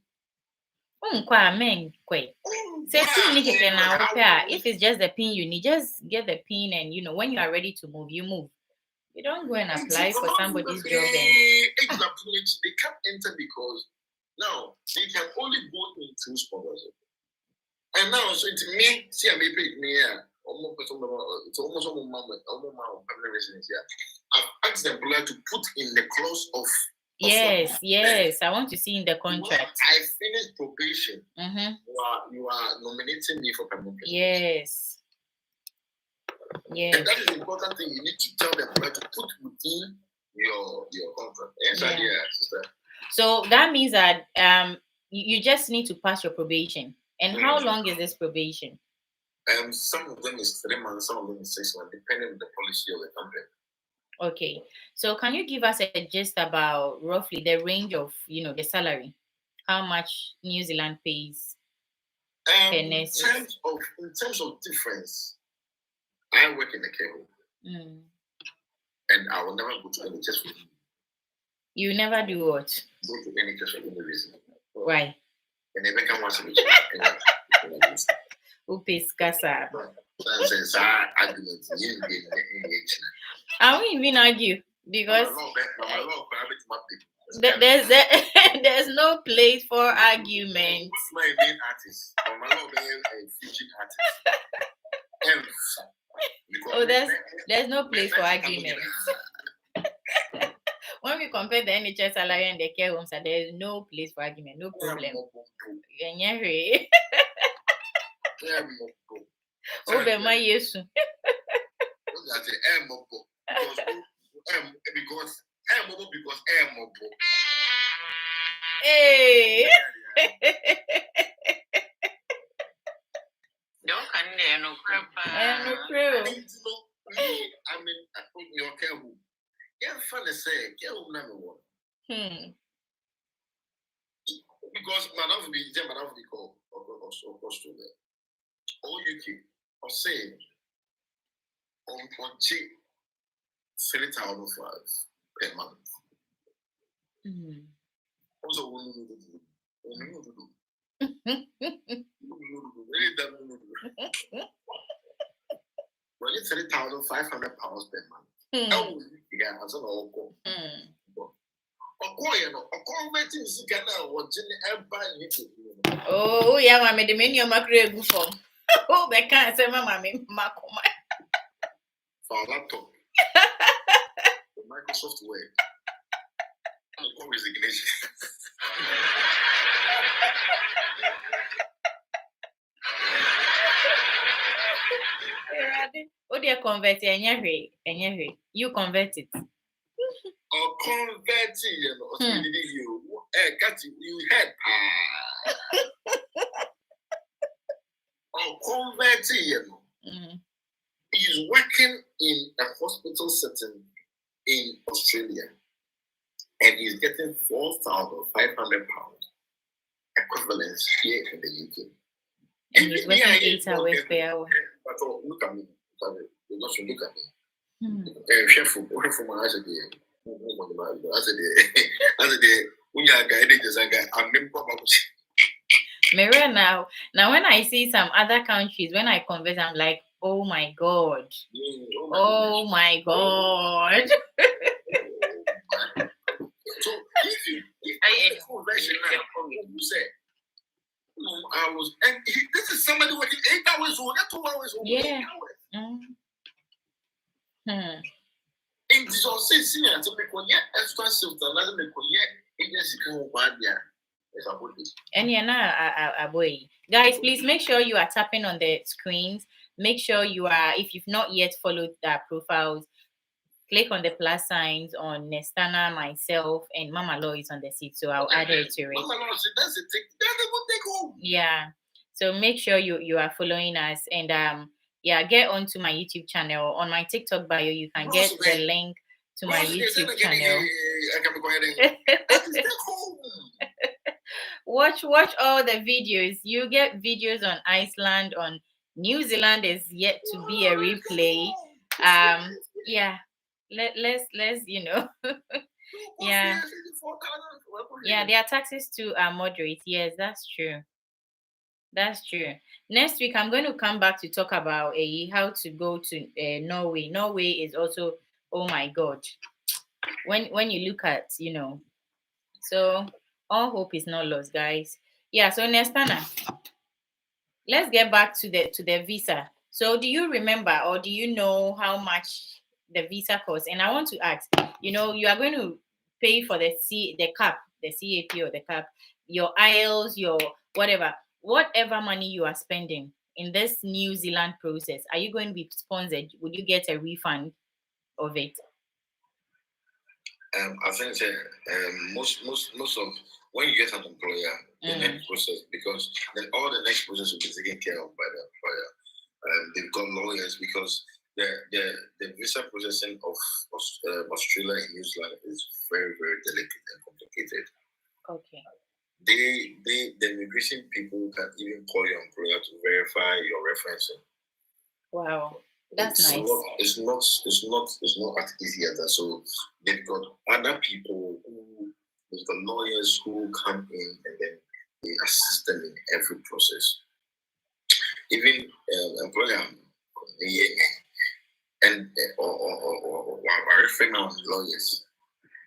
If it's just the PIN you need, just get the PIN, and when you are ready to move, you move. You don't go and apply for somebody's job. They can't enter because now they can only go into sponsorship. And now, so to me, see, I may pay me it's almost permanent residency. I've asked the employer to put in the clause of yes. I want to see in the contract. When I finished probation. You are nominating me for permanent residency. Yes. And that is the important thing. You need to tell the employer to put within your contract. Sister. So that means that you just need to pass your probation. And how long is this probation? Some of them is 3 months, some of them is 6 months, depending on the policy of the company. Okay, so can you give us a gist about roughly the range of the salary? How much New Zealand pays per nurse? In terms of difference, I work in a care home, and I will never go to any test for you. You never do what? Go to any test for any reason. Why? And they make a once a week. Who pays casa? Argument. I won't even argue because there's no place for argument. What's my main artist? My love is featured artist. There's no place for argument. When we compare the NHS salary and the care homes, there is no place for argument, no problem. Hey. Your care home. Yeah, funny say, care home number one. Because Madam will be called Australia. All UK or say on 3,005 per month. Also, what do you do? Well, it's 3,500 pounds per month. Oh, yeah, I made the menu of macro form. Oh, they can't say, Mama, Makoma. For our laptop. For Microsoft Word. Resignation. Oh, they convert it. You convert it. Or convert it, you head. Or convert it, He's working in a hospital setting in Australia, and he's getting £4,500 equivalence here in the UK. And he's working 8 hours per hour. But look at me. Look at me. Now when I see some other countries, when I convert, I'm like, oh my God. Oh my God. So if conversion now, you say, I was, and this is somebody working 8 hours or 2 hours or 8 hours. In this also senior to make one extra shift and let me agency come over there. And boy, guys, please make sure you are tapping on the screens. Make sure you are, if you've not yet followed their profiles, click on the plus signs on Nestana, myself, and Mama Law is on the seat, so I'll add her to it. Mama Law, that's a take home. Yeah, so make sure you are following us, and get onto my YouTube channel. On my TikTok bio, you can get the link to my YouTube channel. Watch all the videos. You get videos on Iceland, on New Zealand is yet to be a replay. Let's their taxes too are moderate. Yes, that's true. Next week I'm going to come back to talk about how to go to Norway. Norway is also, oh my God, when you look at so all hope is not lost, guys. So Nestana, let's get back to the visa. So do you remember or do you know how much the visa costs? And I want to ask, you are going to pay for the CAP or the CAP, your IELTS, your whatever money you are spending in this New Zealand process. Are you going to be sponsored? Would you get a refund of it? I think most of when you get an employer, the next process, because then all the next process will be taken care of by the employer. They've got lawyers because the visa processing of Australia and New Zealand is very, very delicate and complicated. Okay. The immigration people can even call your employer to verify your referencing. Wow. That's nice. It's not as easy as that. So they've got other people they've got lawyers who come in and then they assist them in every process. Even employer and or lawyers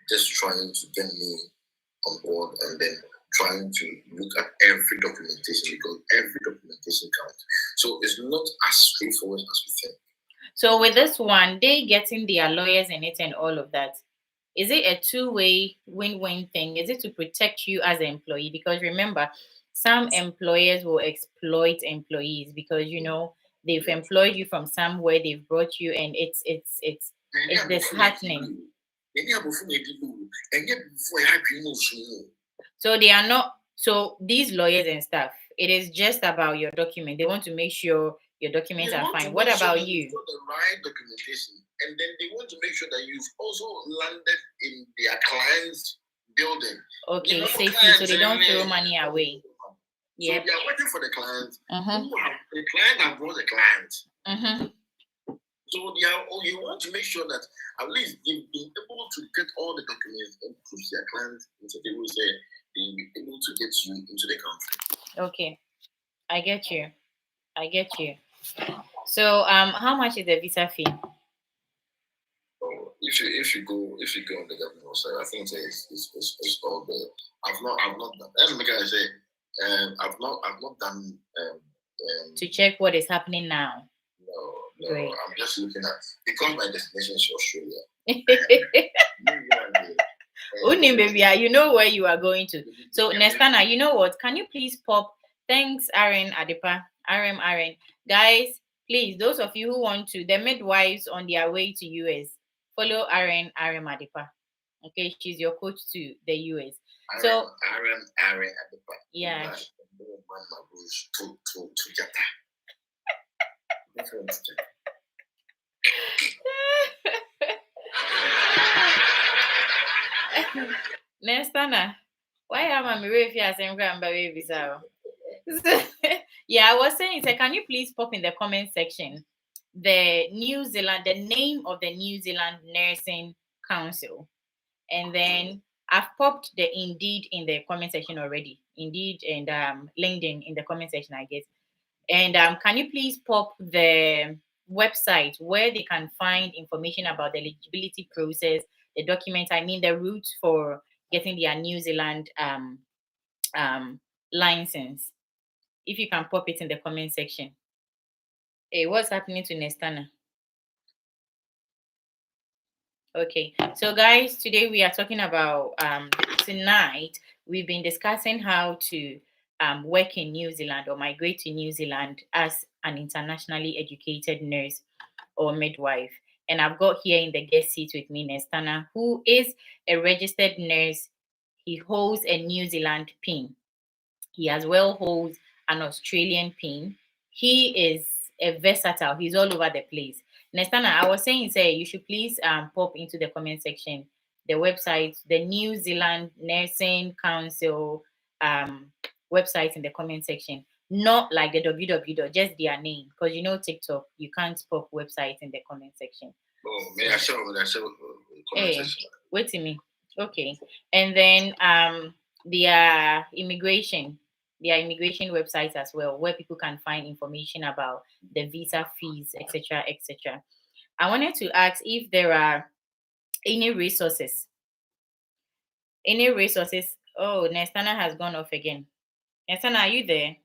just trying to get me on board and then trying to look at every documentation because every documentation counts. So it's not as straightforward as we think. So with this one, they getting their lawyers in it and all of that. Is it a two-way win-win thing? Is it to protect you as an employee? Because remember, some employers will exploit employees because they've employed you from somewhere, they've brought you, and it's disheartening. So they are not. So these lawyers and stuff, it is just about your document. They want to make sure your documents are fine. What about you? The right documentation, and then they want to make sure that you've also landed in their client's building. Okay, safely, so they don't throw money away. Yeah. So they are working for the client. The client has brought the client. So you want to make sure that at least they've been able to get all the documents and push their clients into the way they'll be able to get you into the country. Okay, I get you. So how much is the visa fee? If you go on the government website, I think it's all there. I've not done. Like I say, I've not done to check what is happening now. No. Great. I'm just looking at, because my destination is Australia. Uni, baby, you know where you are going to. So, Nestana, you know what? Can you please pop? Thanks, Aaron Adipa. Aaron. Guys, please, those of you who want to, the midwives on their way to US, follow Aaron Adipa. Okay, she's your coach to the US. So, Aaron Adipa. Yeah. Nestana, why am I if you are saying baby? Yeah, I was saying, can you please pop in the comment section the name of the New Zealand Nursing Council, and then I've popped the Indeed in the comment section already. Indeed and LinkedIn in the comment section, I guess. And can you please pop the website where they can find information about the eligibility process, the documents, the route for getting their New Zealand license. If you can pop it in the comment section. Hey, what's happening to Nestana? Okay, so guys, today we are talking about tonight we've been discussing how to work in New Zealand or migrate to New Zealand as an internationally educated nurse or midwife. And I've got here in the guest seat with me Nestana, who is a registered nurse. He holds a New Zealand PIN. He as well holds an Australian PIN. He is a versatile. He's all over the place. Nestana, I was saying, you should please pop into the comment section the website, the New Zealand Nursing Council website in the comment section. Not like the www, just their name. Because TikTok, you can't pop websites in the comment section. Oh, may I show comment section? Wait a minute. Okay. And then their immigration websites as well, where people can find information about the visa fees, etc., etc. I wanted to ask if there are any resources. Oh, Nestana has gone off again. Nestana, are you there?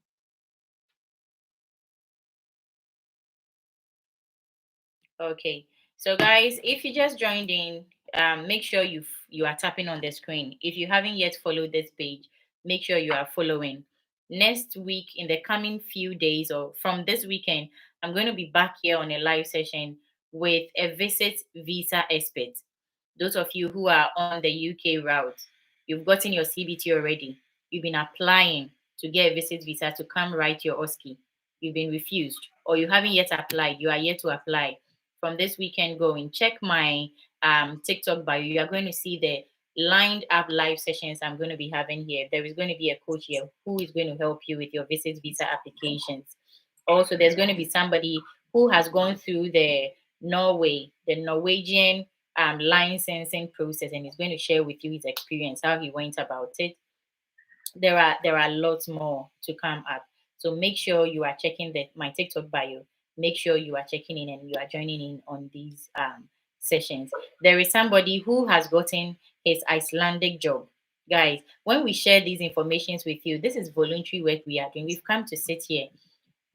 Okay. So guys, if you just joined in, make sure you are tapping on the screen. If you haven't yet followed this page, make sure you are following. Next week, in the coming few days or from this weekend, I'm going to be back here on a live session with a visit visa expert. Those of you who are on the UK route, you've gotten your CBT already. You've been applying to get a visit visa to come write your OSCE. You've been refused, or you haven't yet applied. You are yet to apply. From this weekend going, check my TikTok bio. You are going to see the lined up live sessions I'm going to be having here. There is going to be a coach here who is going to help you with your visit visa applications. Also, there's going to be somebody who has gone through the Norwegian licensing process, and he's going to share with you his experience, how he went about it. There are lots more to come up. So make sure you are checking my TikTok bio. Make sure you are checking in and you are joining in on these sessions. There is somebody who has gotten his Icelandic job. Guys, when we share these informations with you, this is voluntary work we are doing. We've come to sit here.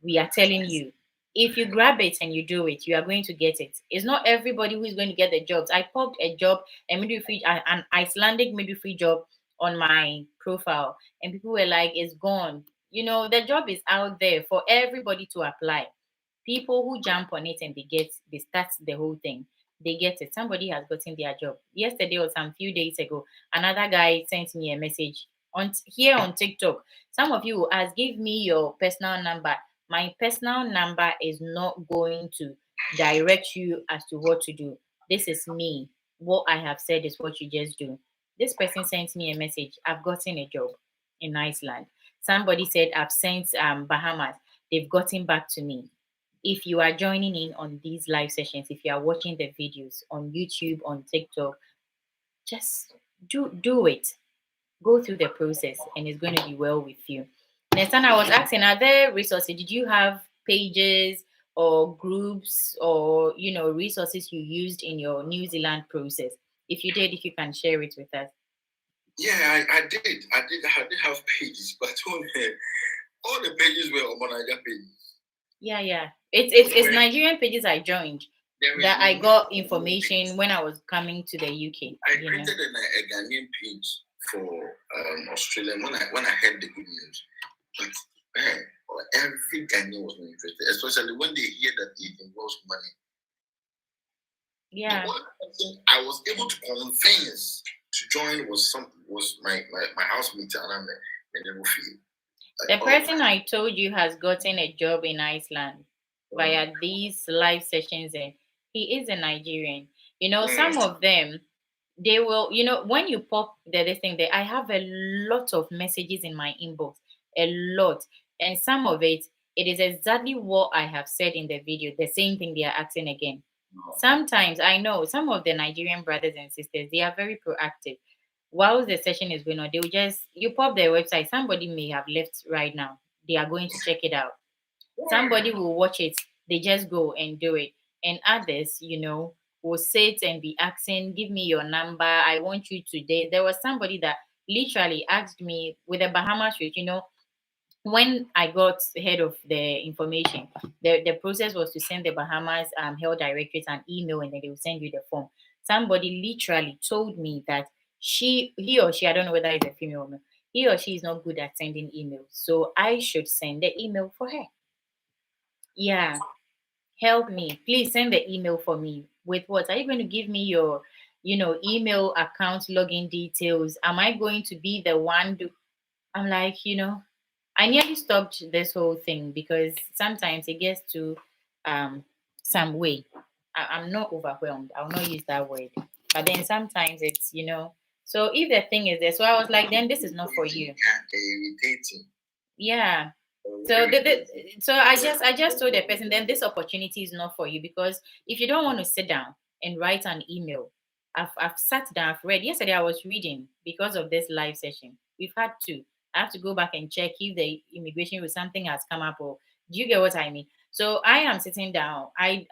We are telling you, if you grab it and you do it, you are going to get it. It's not everybody who is going to get the jobs. I popped a job, an Icelandic midwifery job on my profile, and people were like, it's gone. The job is out there for everybody to apply. People who jump on it and they start the whole thing, they get it. Somebody has gotten their job. Yesterday or some few days ago, another guy sent me a message on TikTok. Some of you will ask, give me your personal number. My personal number is not going to direct you as to what to do. This is me. What I have said is what you just do. This person sent me a message. I've gotten a job in Iceland. Somebody said I've sent Bahamas. They've gotten back to me. If you are joining in on these live sessions, if you are watching the videos on YouTube, on TikTok, just do it. Go through the process and it's going to be well with you. Next time I was asking, are there resources? Did you have pages or groups or resources you used in your New Zealand process? If you did, if you can share it with us. Yeah, I did have pages, but all the pages were on Niger pages. Yeah. It's Nigerian pages I joined that I got information when I was coming to the UK. I created a Ghanaian page for Australia when I heard the good news. But every Ghanaian was not interested, especially when they hear that it involves money. Yeah. The only person I was able to convince to join was my housemate and the person I told you has gotten a job in Iceland via these live sessions, and he is a Nigerian. Some of them, they will, when you pop this thing there, I have a lot of messages in my inbox, a lot. And some of it is exactly what I have said in the video, the same thing they are asking again. Sometimes I know some of the Nigerian brothers and sisters, they are very proactive. While the session is going on, they will you pop their website. Somebody may have left right now. They are going to check it out. Somebody will watch it. They just go and do it. And others, will sit and be asking, give me your number. I want you today. There was somebody that literally asked me with a Bahamas trip, when I got ahead of the information, the process was to send the Bahamas health directorate an email, and then they will send you the form. Somebody literally told me that he or she, I don't know whether it's a female or male, he or she is not good at sending emails, so I should send the email for her. Yeah, help me, please send the email for me. With what? Are you going to give me your email account login details? Am I going to be the one I'm like, I nearly stopped this whole thing because sometimes it gets to some way. I'm not overwhelmed. I'll not use that word. But then sometimes it's, so if the thing is there, so I was like, then this is not for you. Yeah. So so I just told the person, then this opportunity is not for you, because if you don't want to sit down and write an email, I've sat down, I've read. Yesterday I was reading because of this live session. We've had two. I have to go back and check if the immigration with something has come up, or do you get what I mean? So I am sitting down. I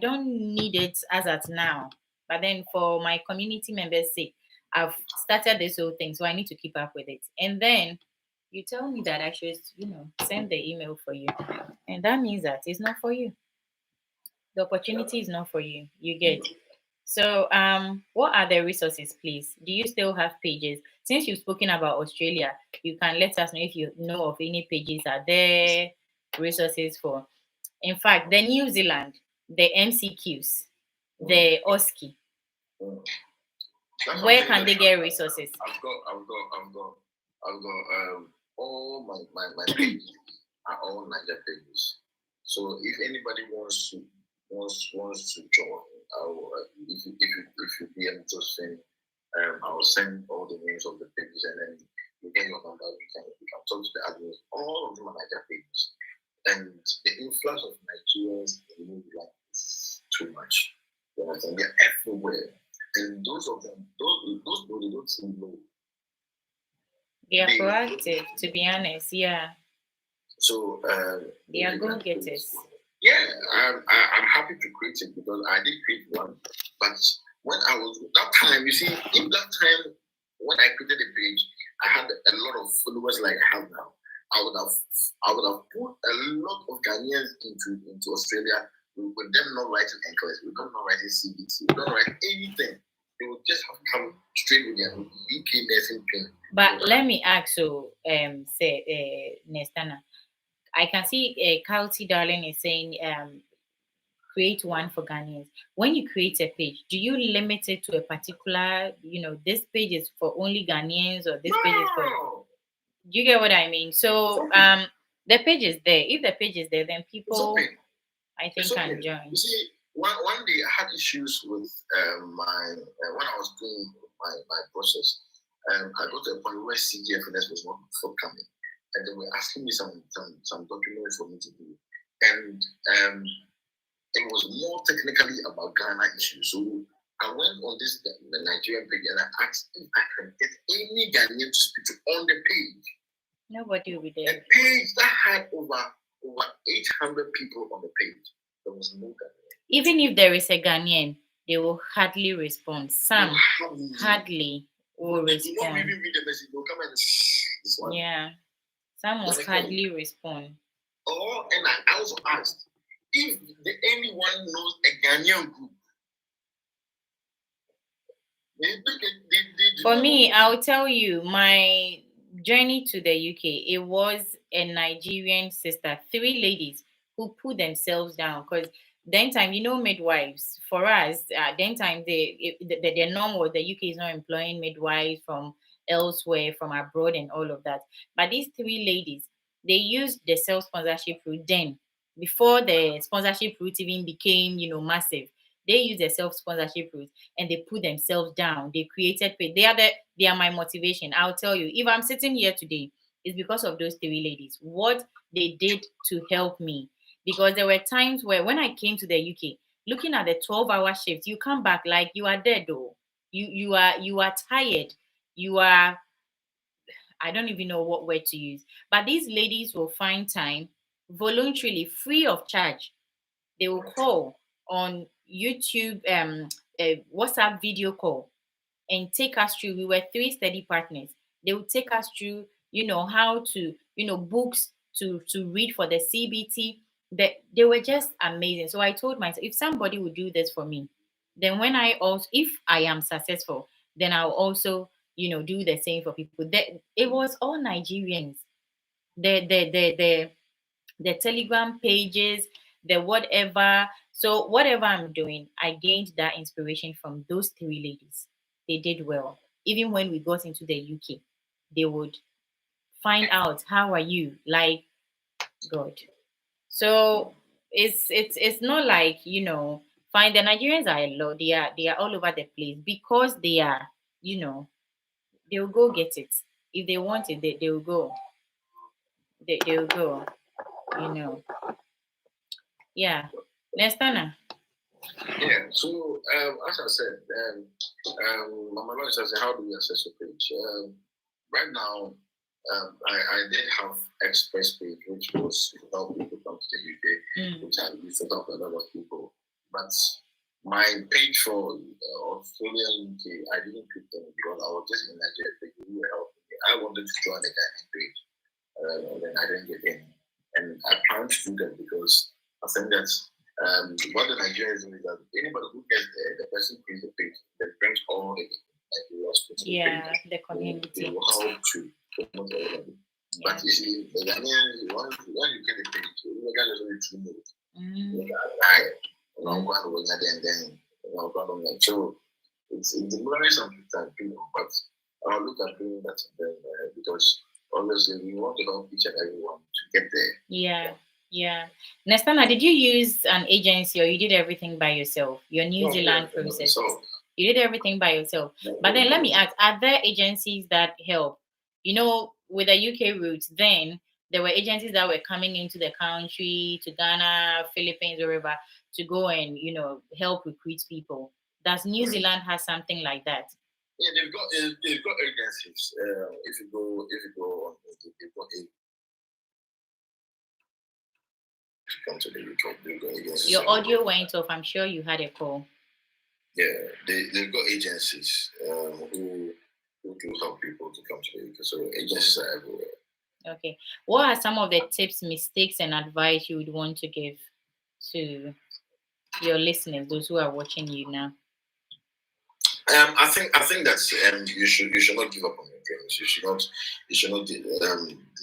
don't need it as at now, but then for my community members' sake, I've started this whole thing, so I need to keep up with it. And then you tell me that I should, send the email for you, and that means that it's not for you. The opportunity is not for you. You get. So, what are the resources, please? Do you still have pages? Since you've spoken about Australia, you can let us know if you know of any pages. Are there resources for? In fact, the New Zealand, the MCQs, the OSCE. Where can they get resources? I've got all my pages are all Niger pages. So if anybody wants to join, if you be interested, I will send all the names of the pages, and then you get your number. You can talk to the admins. All of them are Niger pages, and the influx of Nigerians in New Zealand is too much. You understand? They're everywhere. And those of them, those they don't seem low. They are proactive, to be honest, yeah. So they are go-getters. Yeah, I'm happy to create it because I did create one. But when I was that time, you see, in that time when I created the page, I had a lot of followers like I have now. I would have put a lot of Ghanaians into Australia with them not writing NCLEX, with them not writing CBT, with them not writing anything. They would just have come straight with their UK nursing pin. But let me ask you, Nestana, I can see Kauti Darling is saying create one for Ghanaians. When you create a page, do you limit it to a particular, this page is for only Ghanaians, or this page is for? Do you get what I mean? So the page is there. If the page is there, then people, I think, can join. You see, one day I had issues with my when I was doing my process. I got to a point where CGFNS was not forthcoming, and they were asking me some documents for me to do, and it was more technically about Ghana issues. So I went on the Nigerian page and I asked if I can get any Ghanaian to speak to on the page. Nobody will be there. A page that had over 800 people on the page. There was no Ghanaian. Even if there is a Ghanaian, they will hardly respond. Some hardly will respond. They will not really read the message. They'll come and this one. Yeah. Some must hardly respond. And I also asked if anyone knows a Ghanaian group. For me, I'll tell you, my journey to the UK, it was a Nigerian sister, 3 ladies who put themselves down. Because then time, midwives, for us, then time, the norm was the UK is not employing midwives from elsewhere, from abroad and all of that. But these 3 ladies, they used the self-sponsorship route then, before the sponsorship route even became, massive. They used the self-sponsorship route and they put themselves down. They created pay. They are my motivation. I'll tell you, if I'm sitting here today, it's because of those 3 ladies. What they did to help me. Because there were times where when I came to the UK, looking at the 12-hour shifts, you come back like you are dead though. You are tired. You are, I don't even know what word to use. But these ladies will find time voluntarily, free of charge. They will call on YouTube, WhatsApp video call, and take us through. We were 3 study partners. They would take us through, how to, books to read for the CBT. They were just amazing. So I told myself, if somebody would do this for me, then if I am successful, then I'll also, do the same for people. It was all Nigerians. The Telegram pages, the whatever. So whatever I'm doing, I gained that inspiration from those 3 ladies. They did well. Even when we got into the UK, they would find out, how are you? Like, God. So it's not like, fine, the Nigerians are a lot. They are all over the place because they are, they'll go get it. If they want it, they will go. They'll go, Yeah. Nestana. Yeah, so as I said, Mama Lois says, how do we access the page? Right now, I did have Express page, which was to help people come to the UK, which I used to help a lot of people. But my page for Australia, UK, I didn't pick them because I was just in Nigeria. They were helping me. I wanted to join the Ghanaian page, and then I didn't get in. And I plan to do that because I think that what the Nigerians do is that anybody who gets there, the person creates the page, that brings all the Nigerians the community. They will help to promote everybody. Yeah. But you see, the Ghanaians, once you get the page, you guys are only 2 minutes. So it's demoralizing sometimes people, but I'll look at doing that because obviously we want to help each and everyone to get there. Yeah. Nestana, did you use an agency or you did everything by yourself? Your New Zealand process. You did everything by yourself. But then let me ask, are there agencies that help? With the UK route, then there were agencies that were coming into the country, to Ghana, Philippines, wherever, to go and, help recruit people. Does New Zealand have something like that? Yeah, they've got agencies. If you go on, they've got come to the UK. Your audio went off. I'm sure you had a call. Yeah, they've got agencies who do help people to come to the UK. So agencies are everywhere. Okay. What are some of the tips, mistakes, and advice you would want to give to your listeners, those who are watching you now? I think that you should not give up on your dreams. You should not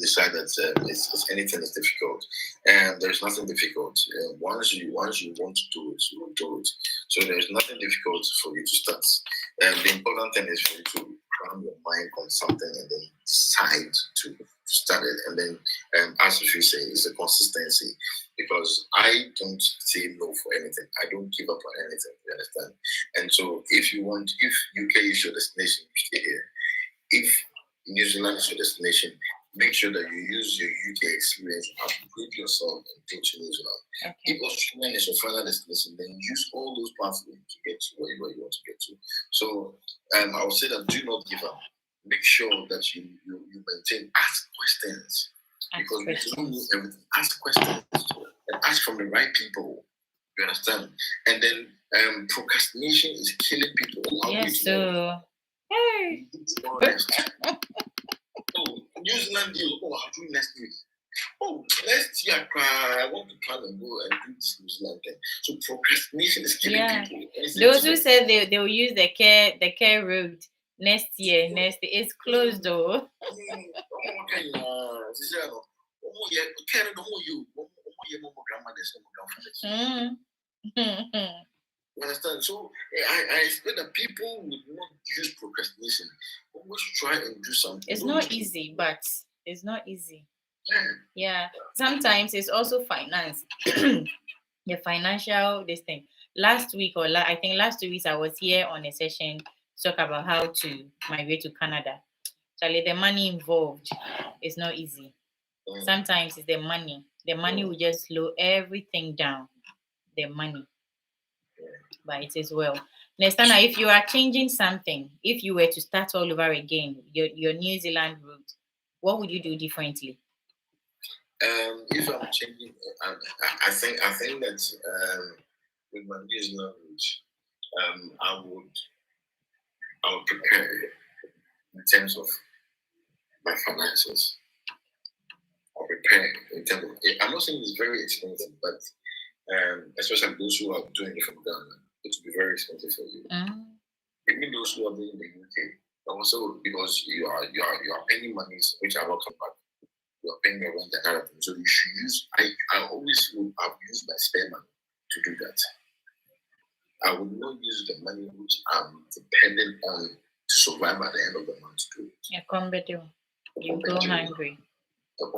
decide that it's anything is difficult. And there's nothing difficult. Once you want to do it, you will do it. So there's nothing difficult for you to start. The important thing is for you to cram your mind on something and then decide to start it. And then, as you say, it's a consistency. Because I don't say no for anything. I don't give up on anything. You understand? And so, if UK is your destination, you stay here. If New Zealand is your destination, make sure that you use your UK experience to upgrade yourself and go to New Zealand. Okay. If Australia is your final destination, then use all those pathways to get to wherever you want to get to. So, I would say that do not give up. Make sure that you maintain. Ask questions. Because we don't know everything. Ask questions and ask from the right people. You understand? And then procrastination is killing people. Yes, so be honest. So New Zealand deal. Oh, I'll do next week. Oh, next year I want to plan and go and do this New Zealand thing. So procrastination is killing people. Those who said they will use the care route next year, it's closed though. You understand? So I expect that people would not use procrastination. Always try and do something. It's not easy, but it's not easy. Yeah. Sometimes it's also finance. The financial this thing. Last week I think last 2 weeks I was here on a session to talk about how to migrate to Canada. Charlie, the money involved is not easy. Sometimes it's the money. The money will just slow everything down. The money. But it is well. Nestana, if you are changing something, if you were to start all over again, your New Zealand route, what would you do differently? If I'm changing, I think that with my New Zealand route, I would prepare in terms of my finances. I'll prepare in terms of. I'm not saying it's very expensive, but especially those who are doing it from Ghana, it will be very expensive for you. Even those who are doing it in the UK, also because you are paying money which are not come back. You are paying rent and other things. So you should use. I always will have used my spare money to do that. I would not use the money which I'm dependent on to survive at the end of the month to do it. Yeah, come better. You go hungry. So I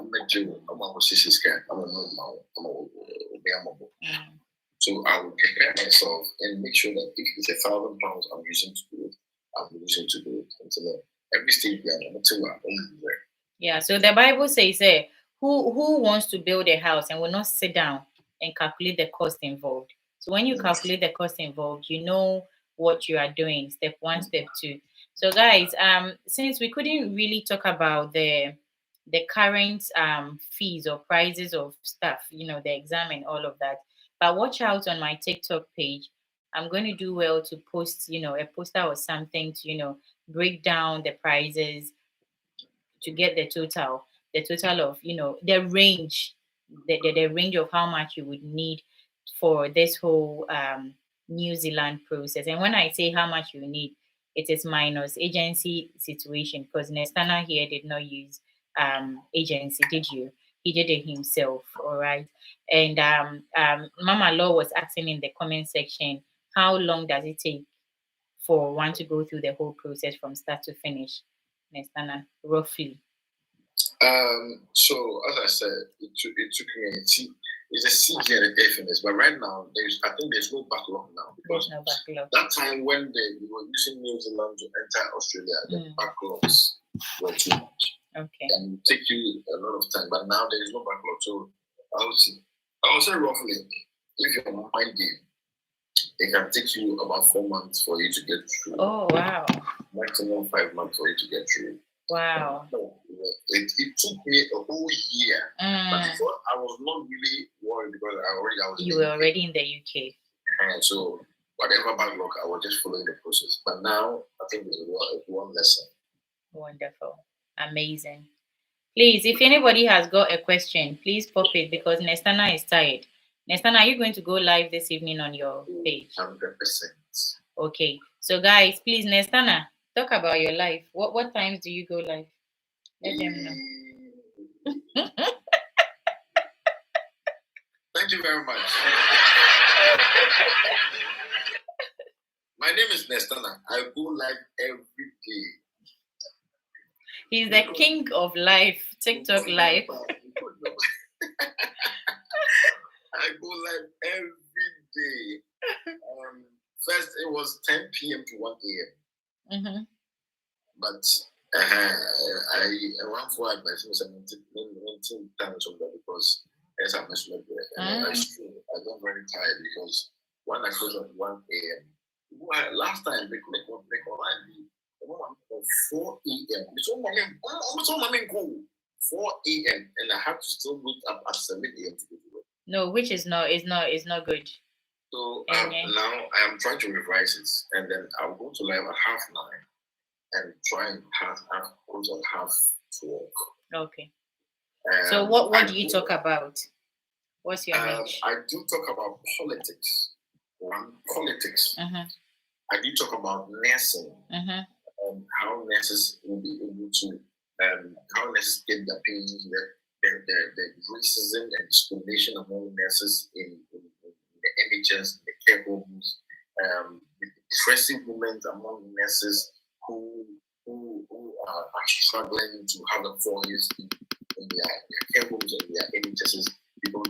will prepare myself and make sure that if it's £1,000 I'm using to do it, I'm using to do it until every stage we are there. Yeah, so the Bible says, who wants to build a house and will not sit down and calculate the cost involved? So when you calculate the cost involved, you know what you are doing, step 1, step 2. So guys, since we couldn't really talk about the current fees or prices of stuff, the exam and all of that, but watch out on my TikTok page. I'm going to do well to post, a poster or something to, break down the prices, to get the total of the range, the range of how much you would need for this whole New Zealand process. And when I say how much you need, it is minus agency situation, because Nestana here did not use agency, did you? He did it himself, all right. And Mama Law was asking in the comment section, how long does it take for one to go through the whole process from start to finish? Nestana, roughly. So as I said, it took me. It's a CG and an FNS, but right now I think there's no backlog now, because there's no backlog. That time when we were using New Zealand to enter Australia, the backlogs were too much. Okay. And it take you a lot of time, but now there is no backlog. So I would say roughly, if you're minded, it can take you about 4 months for you to get through. Oh wow! Maximum 5 months for you to get through. Wow. It took me a whole year. But before, I was not really worried because you were already in the UK. And so whatever backlog, I was just following the process. But now I think it's one lesson. Wonderful. Amazing. Please, if anybody has got a question, please pop it, because Nestana is tired. Nestana, are you going to go live this evening on your page? 100%. Okay. So guys, please, Nestana, talk about your life. What times do you go live? Let them know. Thank you very much. My name is Nestana. I go live every day. He's the king of life, TikTok live. I go live every day. First, it was 10 p.m. to 1 a.m. Mm-hmm. But I went for advice, I times of that, because as I mentioned, I got very tired because when I close at 1 a.m. Last time they could make online 4 a.m. It's all 4 a.m. and I have to still wake up at 7 a.m. to go to work. No, which is not good. So now I am trying to revise it, and then I'll go to live at 9:30 and try and close at 12:30. Okay. So what do you talk about? What's your niche? I do talk about politics. Politics. I do talk about nursing. How nurses will be able to, how nurses get their pains, the racism and discrimination among nurses in the NHS, the care homes, the depressive movement among nurses who are struggling to have a voice in their care homes and their NHSs. Because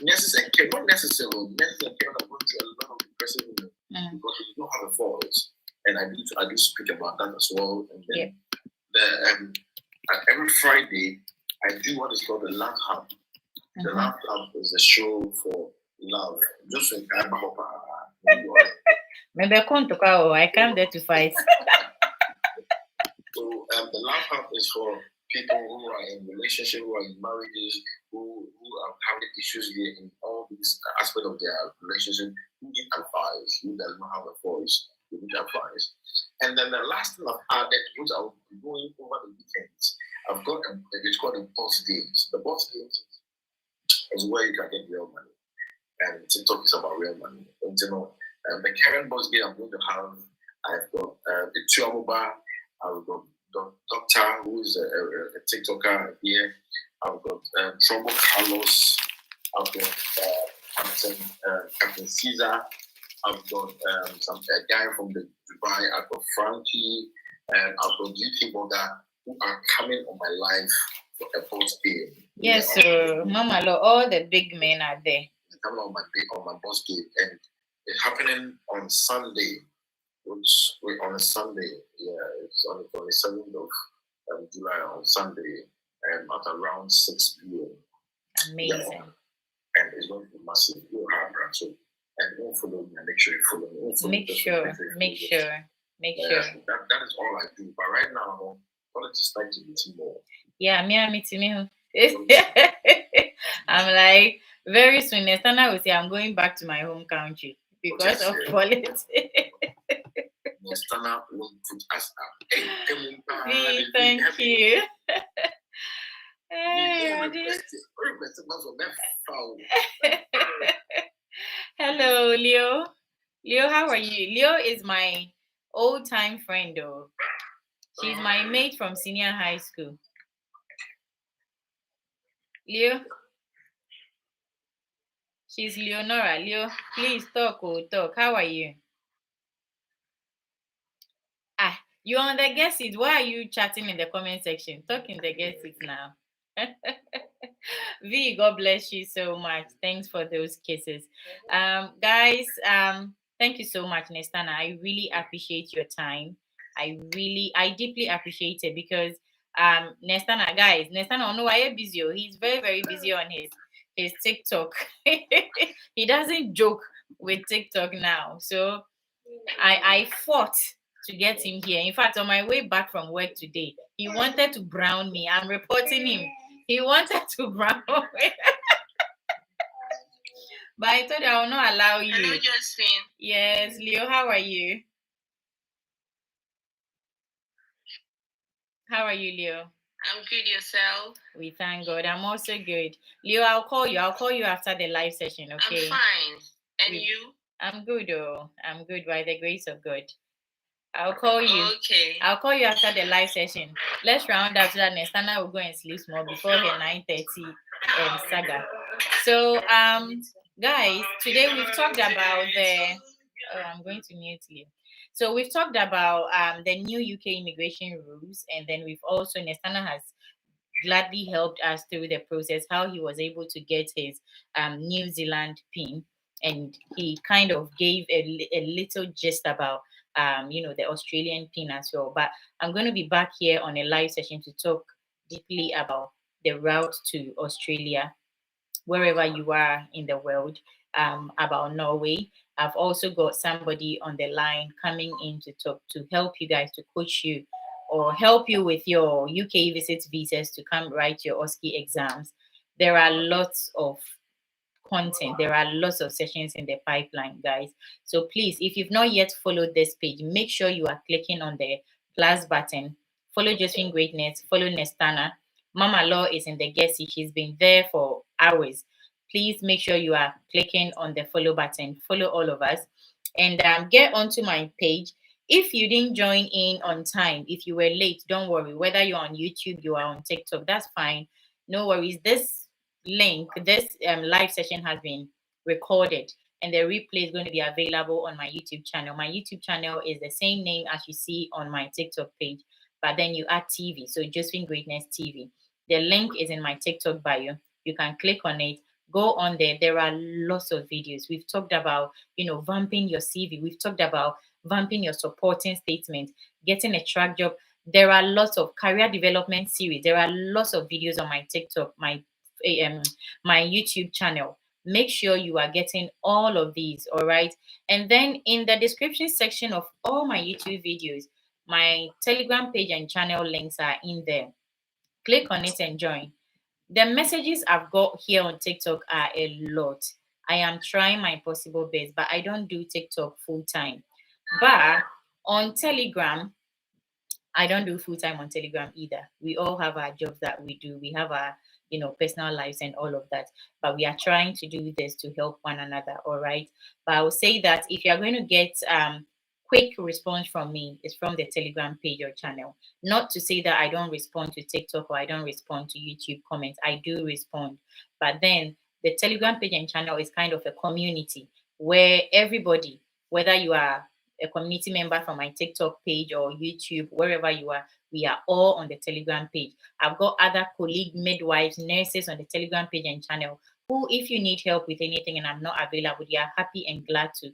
nurses and care, not necessarily, nurses and care are going through a lot of depressive movement because they don't have a voice. And I do speak about that as well. And then every Friday, I do what is called the Love Hub. The Love Hub is a show for love. Just in Maybe I come there to fight. So the Love Hub is for people who are in relationship, who are in marriages, who are having issues here in all these aspects of their relationship, who need advice, who does not have a voice, who need advice. And then the last thing I've added, which I will be going over the weekends, I've got it's called the Boss Games. The Boss Games is where you can get real money. And TikTok is about real money. And you know, the current Boss Game I'm going to have, I've got the Tuamoba, I've got Doctor, who is a TikToker here. I've got Trombo Carlos. I've got Captain Caesar. I've got a guy from the Dubai. I've got Frankie. And I've got UK Boga, who are coming on my live for a boss game. Yes, sir. Mama, all the big men are there. They're coming on my boss game. And it's happening on Sunday. Which on a Sunday, it's on the 27th of July on Sunday, at around 6 p.m. Amazing. Yeah. And it's going to be massive. You'll have that. So, and don't follow me. Make sure you follow me. Make sure. That is all I do. But right now, I want to start to meet more. Yeah, me. I'm like, very soon, Nestana will say, I'm going back to my home country because of politics. Nestana won't put us up. Thank you. Hello, Leo. Leo, how are you? Leo is my old-time friend, though. She's my mate from senior high school. Leo? She's Leonora. Leo, please talk. How are you? You're on the guest seat. Why are you chatting in the comment section? Talk in the guest seat now. V, God bless you so much. Thanks for those kisses. Guys, thank you so much, Nestana. I really appreciate your time. I deeply appreciate it because Nestana, I know why you're busy. He's very, very busy on his TikTok. He doesn't joke with TikTok now. So I fought to get him here. In fact, on my way back from work today, he wanted to brown me. I'm reporting him. He wanted to brown me. But I told you I will not allow you. Hello, Josephine. Yes, Leo, how are you? How are you, Leo? I'm good, yourself? We thank God. I'm also good. Leo, I'll call you after the live session, okay? I'm fine. And you? I'm good, I'm good by the grace of God. I'll call you. Okay. I'll call you after the live session. Let's round up so that Nestana will go and sleep small before her 9:30 saga. So, guys, today we've talked about I'm going to mute you. So we've talked about the new UK immigration rules, and then we've also, Nestana has gladly helped us through the process, how he was able to get his New Zealand PIN, and he kind of gave a little gist about the Australian PIN as well. But I'm going to be back here on a live session to talk deeply about the route to Australia, wherever you are in the world, about Norway. I've also got somebody on the line coming in to talk, to help you guys, to coach you or help you with your UK visit visas to come write your OSCE exams. There are lots of content. There are lots of sessions in the pipeline, guys. So please, if you've not yet followed this page, make sure you are clicking on the plus button. Follow Josephine Greatness, follow Nestana, Mama Law is in the guest seat. She's been there for hours. Please make sure you are clicking on the follow button. Follow all of us and get onto my page. If you didn't join in on time, if you were late, don't worry. Whether you're on YouTube, you are on TikTok, that's fine. No worries. This link, this live session has been recorded and the replay is going to be available on my YouTube channel. My YouTube channel is the same name as you see on my TikTok page, but then you add TV. So Josephine Greatness TV. The link is in my TikTok bio. You can click on it. Go on there. There are lots of videos. We've talked about, vamping your CV. We've talked about vamping your supporting statement, getting a track job. There are lots of career development series. There are lots of videos on my TikTok, my YouTube channel. Make sure you are getting all of these, all right? And then in the description section of all my YouTube videos, my Telegram page and channel links are in there. Click on it and join. The messages I've got here on TikTok are a lot. I am trying my possible best, but I don't do TikTok full time. But on Telegram, I don't do full time on Telegram either. We all have our jobs that we do. We have our, personal lives and all of that. But we are trying to do this to help one another. All right. But I will say that if you are going to get quick response from me, it's from the Telegram page or channel. Not to say that I don't respond to TikTok or I don't respond to YouTube comments. I do respond. But then the Telegram page and channel is kind of a community where everybody, whether you are a community member from my TikTok page or YouTube, wherever you are, we are all on the Telegram page. I've got other colleague midwives, nurses on the Telegram page and channel who, if you need help with anything and I'm not available, they are happy and glad to,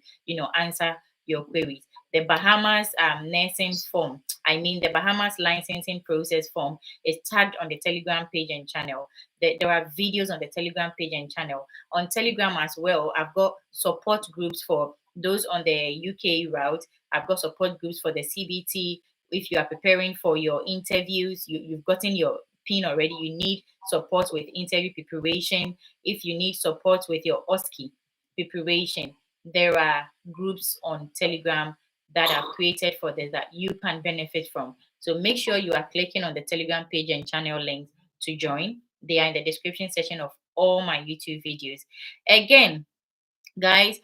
answer your queries. The Bahamas nursing form, the Bahamas licensing process form is tagged on the Telegram page and channel. There are videos on the Telegram page and channel. On Telegram as well, I've got support groups for those on the UK route. I've got support groups for the CBT. If you are preparing for your interviews, you've gotten your PIN already, you need support with interview preparation. If you need support with your OSCE preparation, there are groups on Telegram that are created for this that you can benefit from. So make sure you are clicking on the Telegram page and channel links to join. They are in the description section of all my YouTube videos. Again, guys,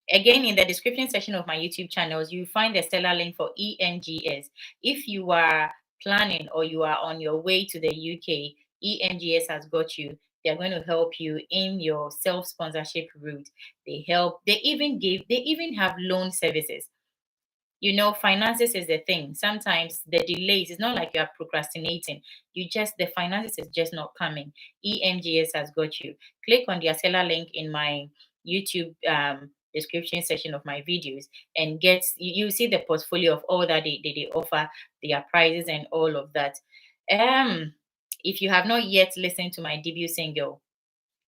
in the description section of my YouTube channels, you find the stellar link for ENGS. If you are planning or you are on your way to the UK, ENGS has got you. They're going to help you in your self-sponsorship route. They even have loan services. Finances is the thing. Sometimes the delays, it's not like you are procrastinating. The finances is just not coming. EMGS has got you. Click on the seller link in my YouTube description section of my videos and you see the portfolio of all that they offer, their prices and all of that. If you have not yet listened to my debut single,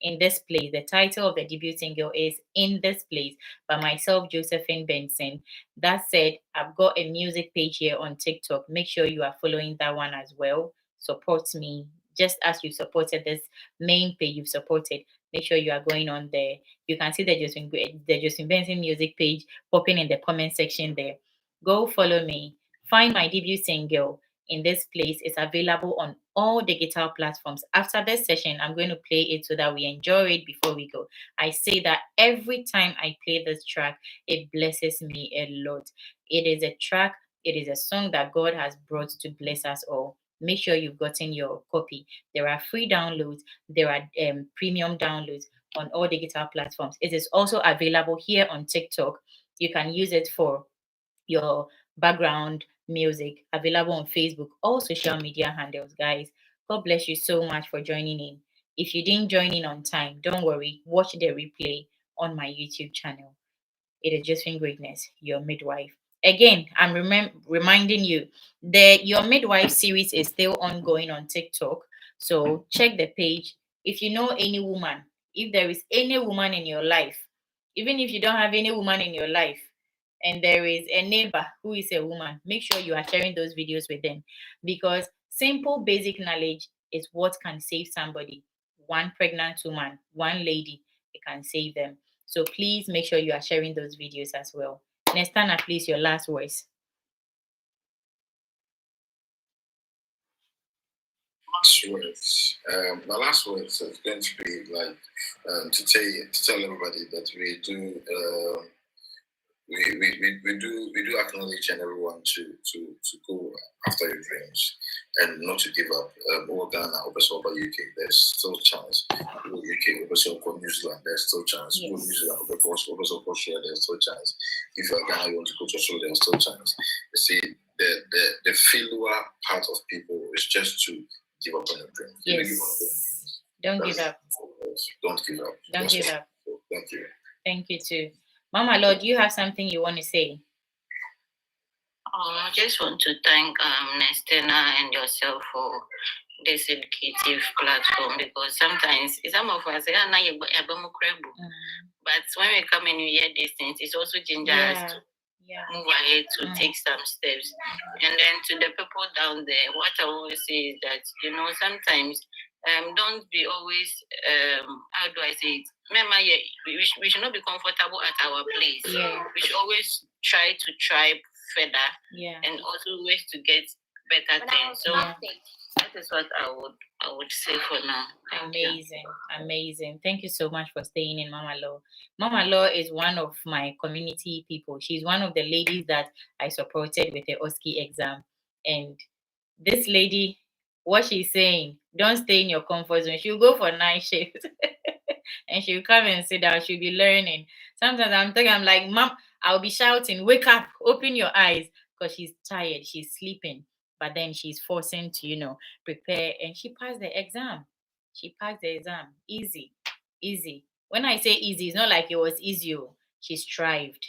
In This Place, the title of the debut single is In This Place by myself, Josephine Benson. That said, I've got a music page here on TikTok. Make sure you are following that one as well. Support me just as you supported this main page you've supported. Make sure you are going on there. You can see the Josephine Benson music page popping in the comment section there. Go follow me. Find my debut single, In This Place. Is available on all digital platforms. After this session, I'm going to play it so that we enjoy it before we go. I say that every time I play this track, it blesses me a lot. It is a track, it is a song that God has brought to bless us all. Make sure you've gotten your copy. There are free downloads, there are premium downloads on all digital platforms. It is also available here on TikTok. You can use it for your background music, available on Facebook, all social media handles, guys. God bless you so much for joining in. If you didn't join in on time, don't worry, watch the replay on my YouTube channel. It is Josephine Greatness, your midwife. Again, I'm reminding you that your midwife series is still ongoing on TikTok. So check the page. If you know any woman, if there is any woman in your life, even if you don't have any woman in your life, and there is a neighbor who is a woman, make sure you are sharing those videos with them, because simple basic knowledge is what can save somebody. One pregnant woman, one lady, it can save them. So please make sure you are sharing those videos as well. Nestana, please, your last words. last words. My last words is going to be like to tell everybody that we do. We do acknowledge and everyone to go after your dreams and not to give up. Over Ghana, over UK, there's still chance. Over UK, over New Zealand, there's still chance. Over New Zealand, over Australia, there's still chance. If you're Ghana, you want to go to Australia, there's still chance. You see, the failure part of people is just to give up on your dream. Yes. Don't give up. Don't give up. Don't give up. Thank you. Thank you too. Mama Lord, do you have something you want to say? I just want to thank Nestena and yourself for this educative platform, because sometimes some of us are not but when we come and we hear these things, it's also ginger us to move ahead to take some steps. And then to the people down there, what I always say is that, sometimes don't be always, how do I say it? Remember, we should not be comfortable at our place. We should always try further and also ways to get better things. So that is what I would say for now. Amazing. Thank you so much for staying in, Mama Law. Mama Law is one of my community people. She's one of the ladies that I supported with the OSCE exam. And this lady, what she's saying, don't stay in your comfort zone. She'll go for night shift and she'll come and sit down. She'll be learning. Sometimes I'm like, Mom, I'll be shouting, wake up, open your eyes, because she's tired, she's sleeping. But then she's forcing to, prepare, and she passed the exam. Easy. When I say easy, it's not like it was easy. She strived.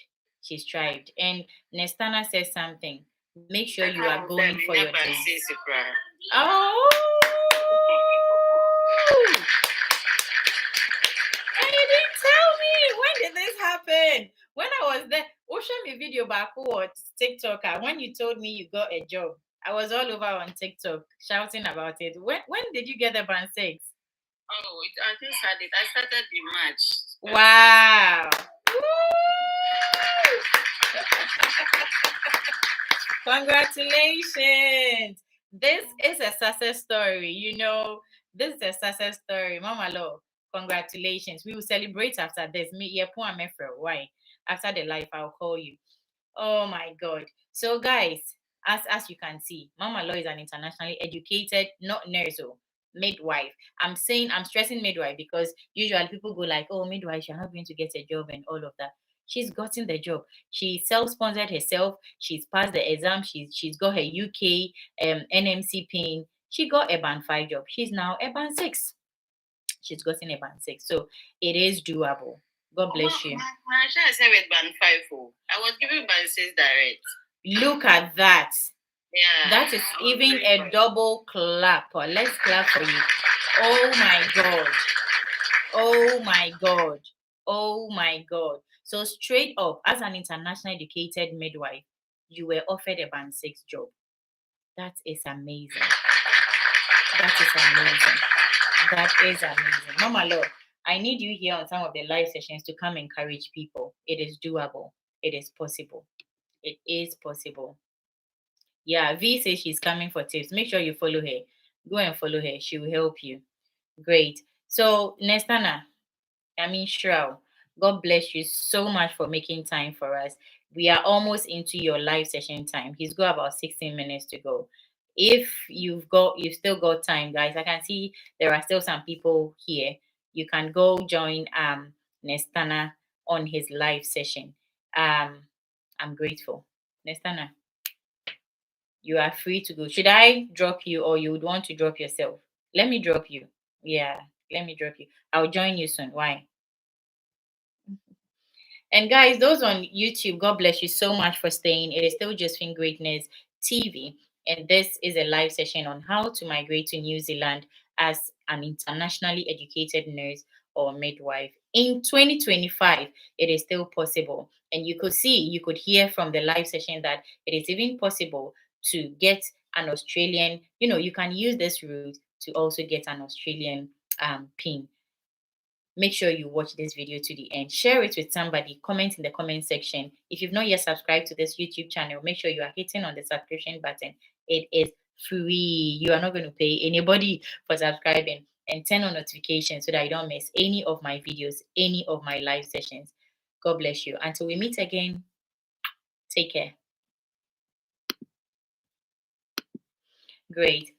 And Nestana says something. Make sure you are going for your dream. Oh! And you didn't tell me. When did this happen? When I was there, show me video back or TikTok. When you told me you got a job, I was all over on TikTok shouting about it. When did you get the band 6? Oh, I just had it. I started in March. Wow. Congratulations. This is a success story. This is a success story. Mama Law, congratulations. We will celebrate after this. Why? After the live, I'll call you. Oh my God. So guys, as you can see, Mama Law is an internationally educated, not nurse, midwife. I'm stressing midwife because usually people go like, oh, midwife, you're not going to get a job and all of that. She's gotten the job. She self-sponsored herself. She's passed the exam. She's got her UK NMC pin. She got a band 5 job. She's now a band 6. She's gotten a band 6. So it is doable. God bless you. I said with band 5. I was giving band 6 direct. Look at that. Yeah. That is even a double clap. Let's clap for you. Oh my God. So straight up, as an international educated midwife, you were offered a band 6 job. That is amazing. Mama Law, I need you here on some of the live sessions to come encourage people. It is doable. It is possible. Yeah, V says she's coming for tips. Make sure you follow her. Go and follow her. She will help you. Great. So, Nestana, Shrew, God bless you so much for making time for us. We are almost into your live session time. He's got about 16 minutes to go. If you've still got time, guys, I can see there are still some people here. You can go join Nestana on his live session. I'm grateful. Nestana, you are free to go. Should I drop you or you would want to drop yourself? Let me drop you. Yeah, let me drop you. I'll join you soon. Why? And guys, those on YouTube, God bless you so much for staying. It is still Josephine Greatness TV. And this is a live session on how to migrate to New Zealand as an internationally educated nurse or midwife. In 2025, it is still possible. And you could hear from the live session that it is even possible to get an Australian, you can use this route to also get an Australian PIN. Make sure you watch this video to the end. Share it with somebody. Comment in the comment section. If you've not yet subscribed to this YouTube channel, make sure you are hitting on the subscription button. It is free. You are not going to pay anybody for subscribing, and turn on notifications so that you don't miss any of my videos, any of my live sessions. God bless you. Until we meet again, take care. Great.